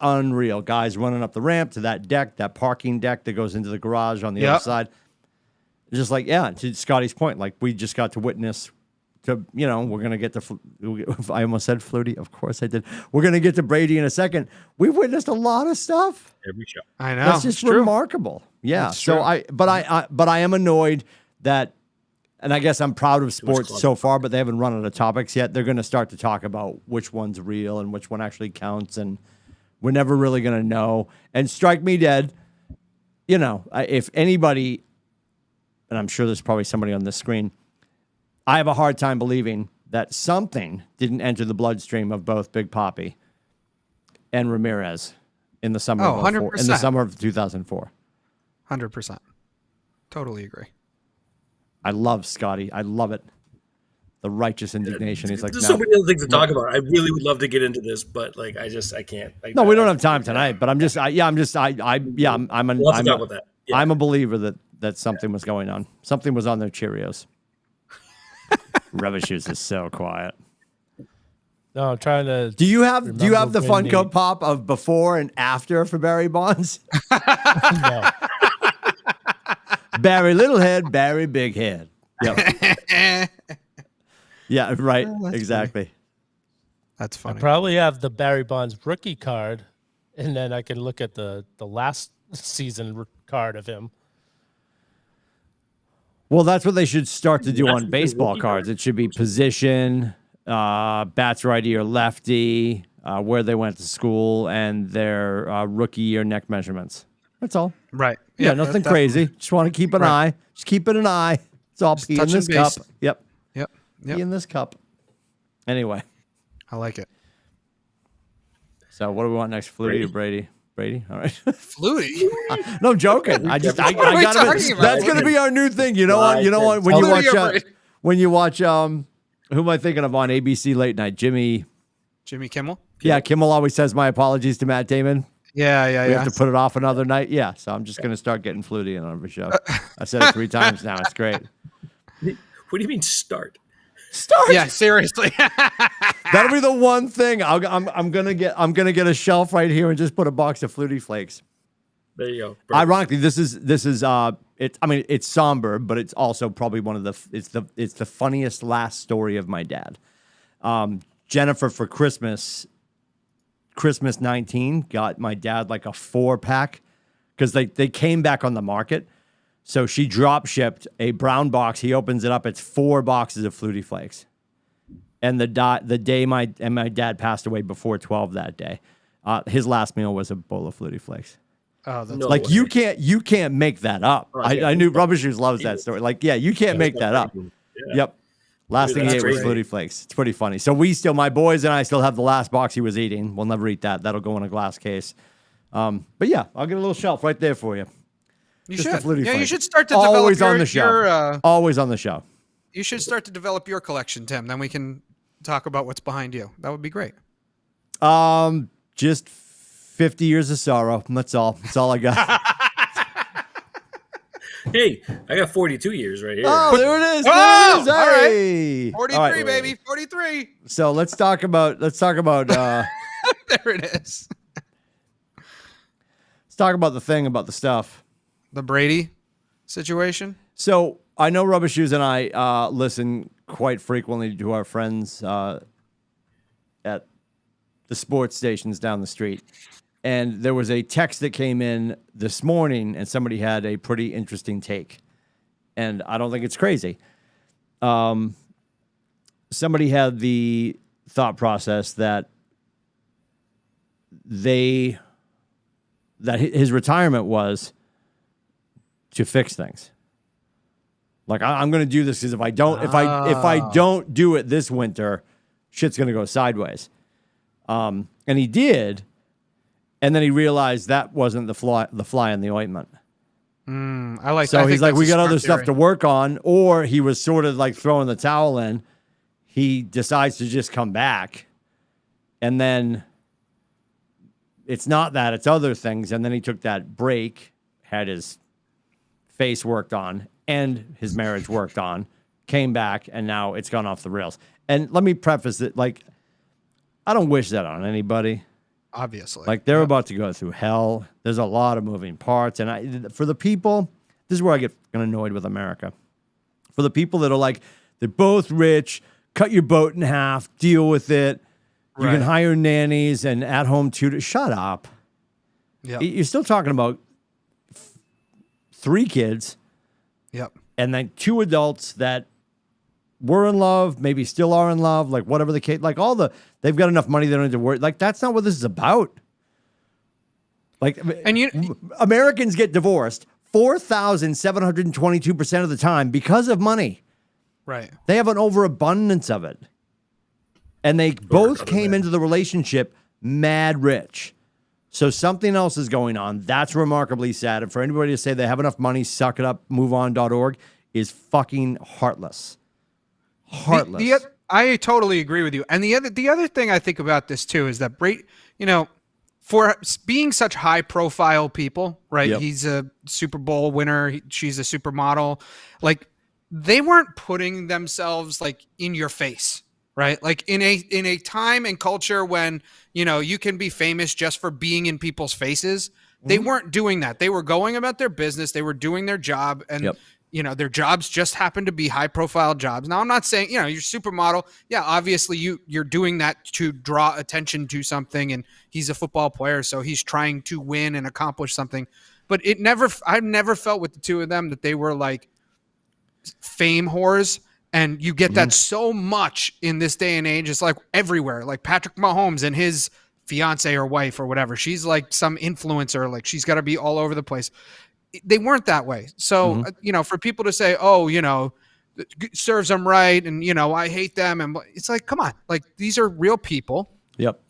unreal. Guys running up the ramp to that deck, that parking deck that goes into the garage on the other side. Just like, to Scotty's point, like we just got to witness. We're gonna get to. I almost said Flutie. Of course I did. We're gonna get to Brady in a second. We've witnessed a lot of stuff. Every show. I know. That's just remarkable. Yeah. That's so true. but I am annoyed that, and I guess I'm proud of sports so far, but they haven't run out of topics yet. They're gonna start to talk about which one's real and which one actually counts, and we're never really gonna know. And strike me dead. If anybody, and I'm sure there's probably somebody on this screen. I have a hard time believing that something didn't enter the bloodstream of both Big Papi and Ramirez in the summer of 100%. in the summer of 2004. 100%. Totally agree. I love Scotty. I love it. The righteous indignation. He's like, there's so many other things to talk about. I really would love to get into this, but like, I can't. No, we don't have time tonight. But I'm a believer that something was going on. Something was on their Cheerios. Rubber Shoes is so quiet. No, I'm trying to. Do you have the when Funko Pop of before and after for Barry Bonds? No. Barry Littlehead, Barry Big Head. Yep. Yeah, right. Exactly. Funny. That's funny. I probably have the Barry Bonds rookie card, and then I can look at the last season card of him. Well, that's what they should start to do on baseball cards. It should be position, bats righty or lefty, where they went to school, and their rookie year neck measurements. That's all. Right. Yeah, nothing crazy. Just want to keep an eye. Just keep it an eye. It's all pee in this cup. Yep. Pee in this cup. Anyway. I like it. So what do we want next, Flutie or Brady? Brady, all right. Flutie? No, I'm joking. I got talking about? That's gonna be our new thing. You know what? When you watch who am I thinking of on ABC late night? Jimmy Kimmel? Yeah, Kimmel always says my apologies to Matt Damon. Yeah. We have to put it off another night. Yeah, so I'm just gonna start getting Flutie in on every show. I said it 3 times now. It's great. What do you mean start? Yeah, seriously. That'll be the one thing I'm gonna get a shelf right here and just put a box of Flutie Flakes. There you go. Perfect. Ironically, this is it's somber, but it's also probably one of it's the funniest last story of my dad. Jennifer for Christmas 19 got my dad like a 4-pack because they came back on the market. So she drop shipped a brown box. He opens it up. It's 4 boxes of Flutie Flakes. And the day my dad passed away before 12 that day, his last meal was a bowl of Flutie Flakes. Oh, that's like you can't make that up. I knew Rubber Shoes loves that story. Like, yeah, you can't make that up. Yeah. Yep. Last thing he ate was Flutie Flakes. It's pretty funny. So my boys and I still have the last box he was eating. We'll never eat that. That'll go in a glass case. But yeah, I'll get a little shelf right there for you. You Just should. Flutie Yeah, you Flakes. should start to develop Always on the show. Always on the show. You should start to develop your collection, Tim. Then we can talk about what's behind you. That would be great. Just 50 years of sorrow. That's all. That's all I got. Hey, I got 42 years right here. Oh, there it is. Oh, there it is. all right. Hey. 43, All right. baby. 43. So let's talk about There it is. let's talk about the thing about the stuff. The Brady situation. So I know Rubber Shoes and I listen quite frequently to our friends at the sports stations down the street. And there was a text that came in this morning, and somebody had a pretty interesting take. And I don't think it's crazy. Somebody had the thought process that his retirement was to fix things. Like, I'm going to do this because if I don't do it this winter, shit's going to go sideways. And he did. And then he realized that wasn't the fly in the ointment. I like. So he's like, we got other theory. stuff to work on. Or he was sort of like throwing the towel in. He decides to just come back, and then it's not that, it's other things. And then he took that break, had his face worked on and his marriage worked on, came back, and now it's gone off the rails. And let me preface it, like, I don't wish that on anybody. Obviously. Like, they're about to go through hell. There's a lot of moving parts. And for the people, this is where I get annoyed with America. For the people that are like, they're both rich, cut your boat in half, deal with it. You can hire nannies and at-home tutors. Shut up. Yep. You're still talking about 3 kids. Yep. And then 2 adults that were in love, maybe still are in love, like whatever the case, like they've got enough money they don't need to worry. Like, that's not what this is about. Like, and Americans get divorced 4,722% of the time because of money. Right. They have an overabundance of it. And they both came into the relationship mad rich. So something else is going on. That's remarkably sad. And for anybody to say they have enough money, suck it up, moveon.org is fucking heartless. Heartless. I totally agree with you. And the other thing I think about this too is that for being such high profile people, right? Yep. He's a Super Bowl winner. She's a supermodel. Like, they weren't putting themselves like in your face, right? Like in a time and culture when, you can be famous just for being in people's faces. They weren't doing that. They were going about their business. They were doing their job, and their jobs just happened to be high profile jobs. Now, I'm not saying, you're supermodel. Yeah, obviously you're doing that to draw attention to something, and he's a football player, so he's trying to win and accomplish something. But I've never felt with the two of them that they were like fame whores. And you get that so much in this day and age. It's like everywhere, like Patrick Mahomes and his fiance or wife or whatever. She's like some influencer. Like, she's got to be all over the place. They weren't that way. So, for people to say, serves them right. And, I hate them. And it's like, come on, like, these are real people. Yep.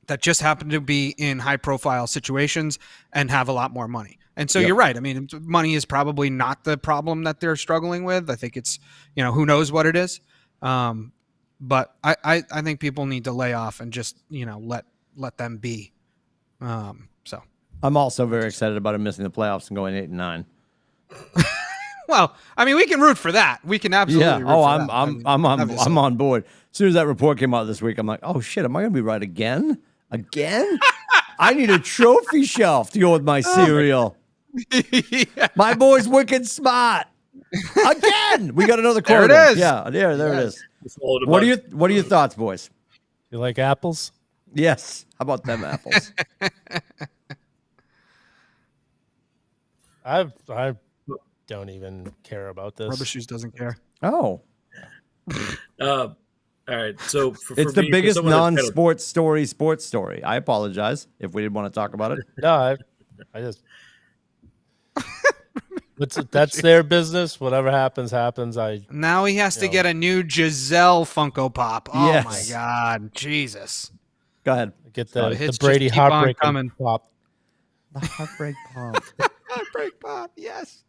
That just happen to be in high profile situations and have a lot more money. And so you're right. I mean, money is probably not the problem that they're struggling with. I think it's, who knows what it is. But I think people need to lay off and just, let them be. So I'm also very excited about him missing the playoffs and going 8-9. Well, I mean, we can root for that. We can absolutely. Yeah. I'm on board. As soon as that report came out this week, I'm like, oh shit, am I going to be right again? Again? I need a trophy shelf to go with my cereal. Yeah. My boy's wicked smart. Again, we got another quarter. There it is. Yeah, there it is. What are your thoughts, boys? You like apples? Yes. How about them apples? I don't even care about this. Rubber Shoes doesn't care. Oh. All right. So it's the biggest non-sports story. I apologize if we didn't want to talk about it. No, I just. That's their business. Whatever happens. Now he has to get a new Giselle Funko Pop. Oh yes. My God, Jesus! Go ahead. Get the Brady heartbreak pop. The heartbreak pop. Heartbreak pop. Yes.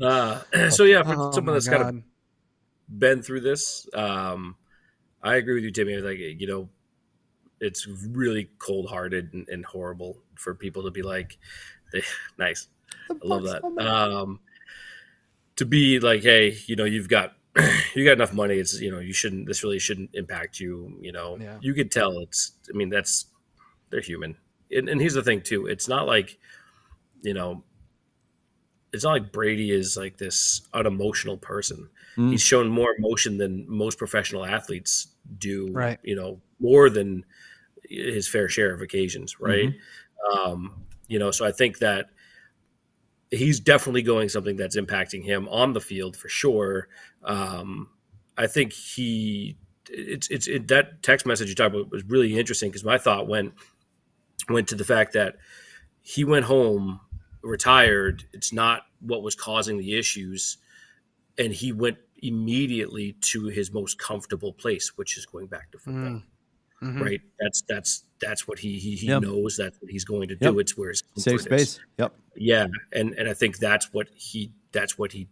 So yeah, for someone that's kind of been through this, I agree with you, Timmy. Like, it's really cold-hearted and horrible for people to be like, nice. I love that. To be like, hey, you got enough money. It's, this really shouldn't impact you. You could tell they're human. And here's the thing too. It's not like, it's not like Brady is like this unemotional person. He's shown more emotion than most professional athletes do, right? More than his fair share of occasions. Right. So I think that he's definitely going something that's impacting him on the field for sure. I think that text message you talked about was really interesting because my thought went to the fact that he went home, retired. It's not what was causing the issues. And he went immediately to his most comfortable place, which is going back to football. Right. That's what he knows. That's what he's going to do. It's where his safe space. Is. Yep. Yeah. And I think that's what he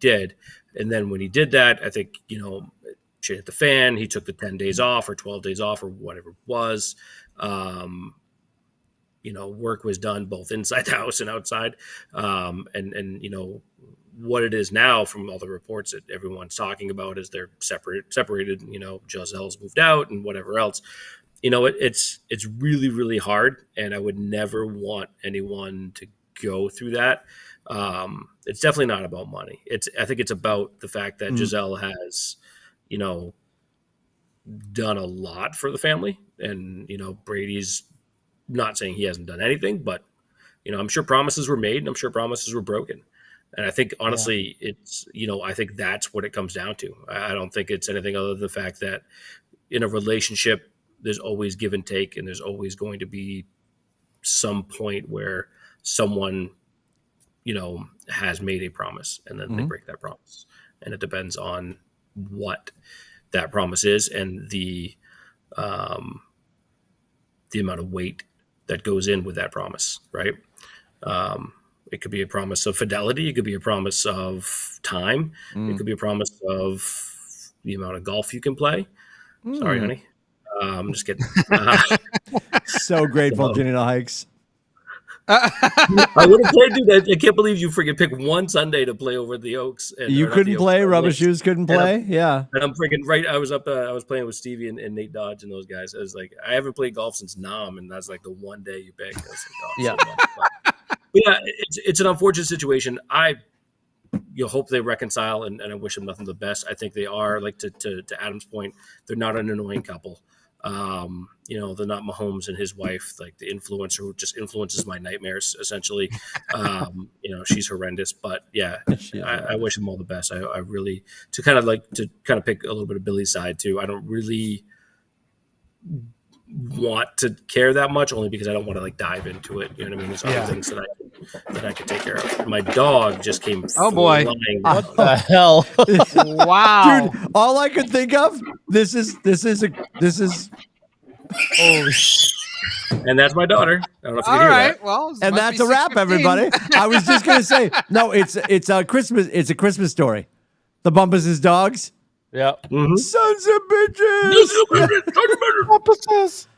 did. And then when he did that, I think, shit hit the fan. He took the 10 days off or 12 days off or whatever it was. work was done both inside the house and outside. And what it is now from all the reports that everyone's talking about is they're separated, Giselle's moved out and whatever else. It's really, really hard. And I would never want anyone to go through that. It's definitely not about money. I think it's about the fact that Giselle has, done a lot for the family, and, Brady's not saying he hasn't done anything, but, I'm sure promises were made and I'm sure promises were broken. And I think, honestly, it's, I think that's what it comes down to. I don't think it's anything other than the fact that in a relationship, there's always give and take, and there's always going to be some point where someone, has made a promise and then they break that promise. And it depends on what that promise is and the amount of weight that goes in with that promise, right? It could be a promise of fidelity. It could be a promise of time. It could be a promise of the amount of golf you can play. Sorry, honey. I'm just kidding. So grateful, Ginny Hikes. I would have played, dude. I can't believe you freaking picked one Sunday to play over the Oaks. You couldn't play? Rubber Shoes couldn't play? Yeah. And I'm freaking right. I was playing with Stevie and Nate Dodge and those guys. I was like, I haven't played golf since Nam, and that's like the one day you picked. I was like, oh, so but yeah, it's an unfortunate situation. I hope they reconcile, and I wish them nothing but the best. I think they are, like to Adam's point, they're not an annoying couple. They're not Mahomes and his wife, like the influencer who just influences my nightmares, essentially. She's horrendous, but yeah, I wish them all the best. I really, to kind of pick a little bit of Billy's side too. I don't really want to care that much, only because I don't want to dive into it. You know what I mean? There's other things that I could take care of. My dog just came. Oh boy! What the hell? Wow, dude! All I could think of. This is. Holy shit. And that's my daughter. I don't know if you can all hear right. that. Well, And that's a wrap, everybody. I was just gonna say, no, it's a Christmas. It's a Christmas story. The Bumpus' dogs. Yeah. Sons of bitches.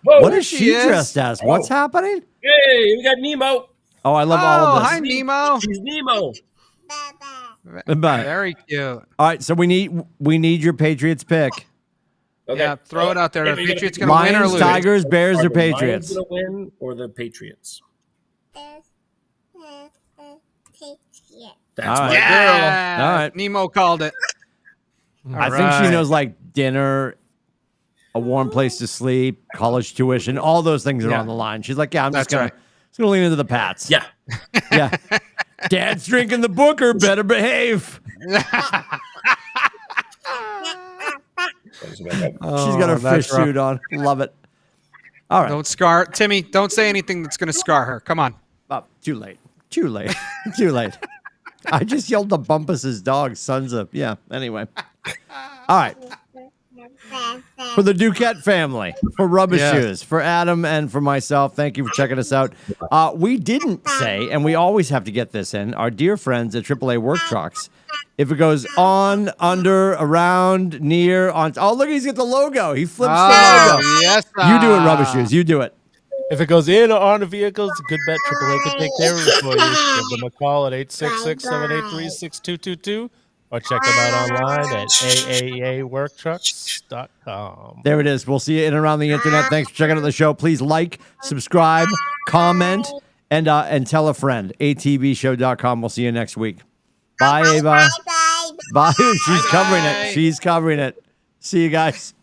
What is she dressed as? What's happening? Hey, we got Nemo. Oh, I love all of this. Hi, Nemo. She's Nemo. Bye. Very cute. All right, so we need your Patriots pick. Okay. Yeah, throw it out there. The Yeah, Patriots going to win or Lions, lose? Tigers, Bears, Are or the Patriots? Lions gonna win or the Patriots? That's All my right. Yeah. All right. Nemo called it. I think she knows dinner, a warm place to sleep, college tuition, all those things are on the line. She's like, yeah, I'm just gonna lean into the Pats. Yeah. Yeah. Dad's drinking the Booker, better behave. She's got her fish suit on. Love it. All right. Don't scar Timmy. Don't say anything that's going to scar her. Come on. Oh, too late. Too late. I just yelled the Bumpus' dog, sons of. Yeah. Anyway. All right. For the Duquette family, for Rubbish Shoes, for Adam, and for myself, thank you for checking us out. We didn't say, and we always have to get this in, our dear friends at AAA Work Trucks. If it goes on, under, around, near, on. Oh, look, he's got the logo. He flips the logo. Yes. You do it, Rubbish Shoes. You do it. If it goes in or on the vehicle, it's a good bet. AAA can take care of it for you. Give them a call at 866-783-6222 or check them out online at aaaworktrucks.com. There it is. We'll see you in and around the internet. Thanks for checking out the show. Please like, subscribe, comment, and tell a friend. atbshow.com. We'll see you next week. Bye, Ava. Bye. She's covering it. She's covering it. See you guys.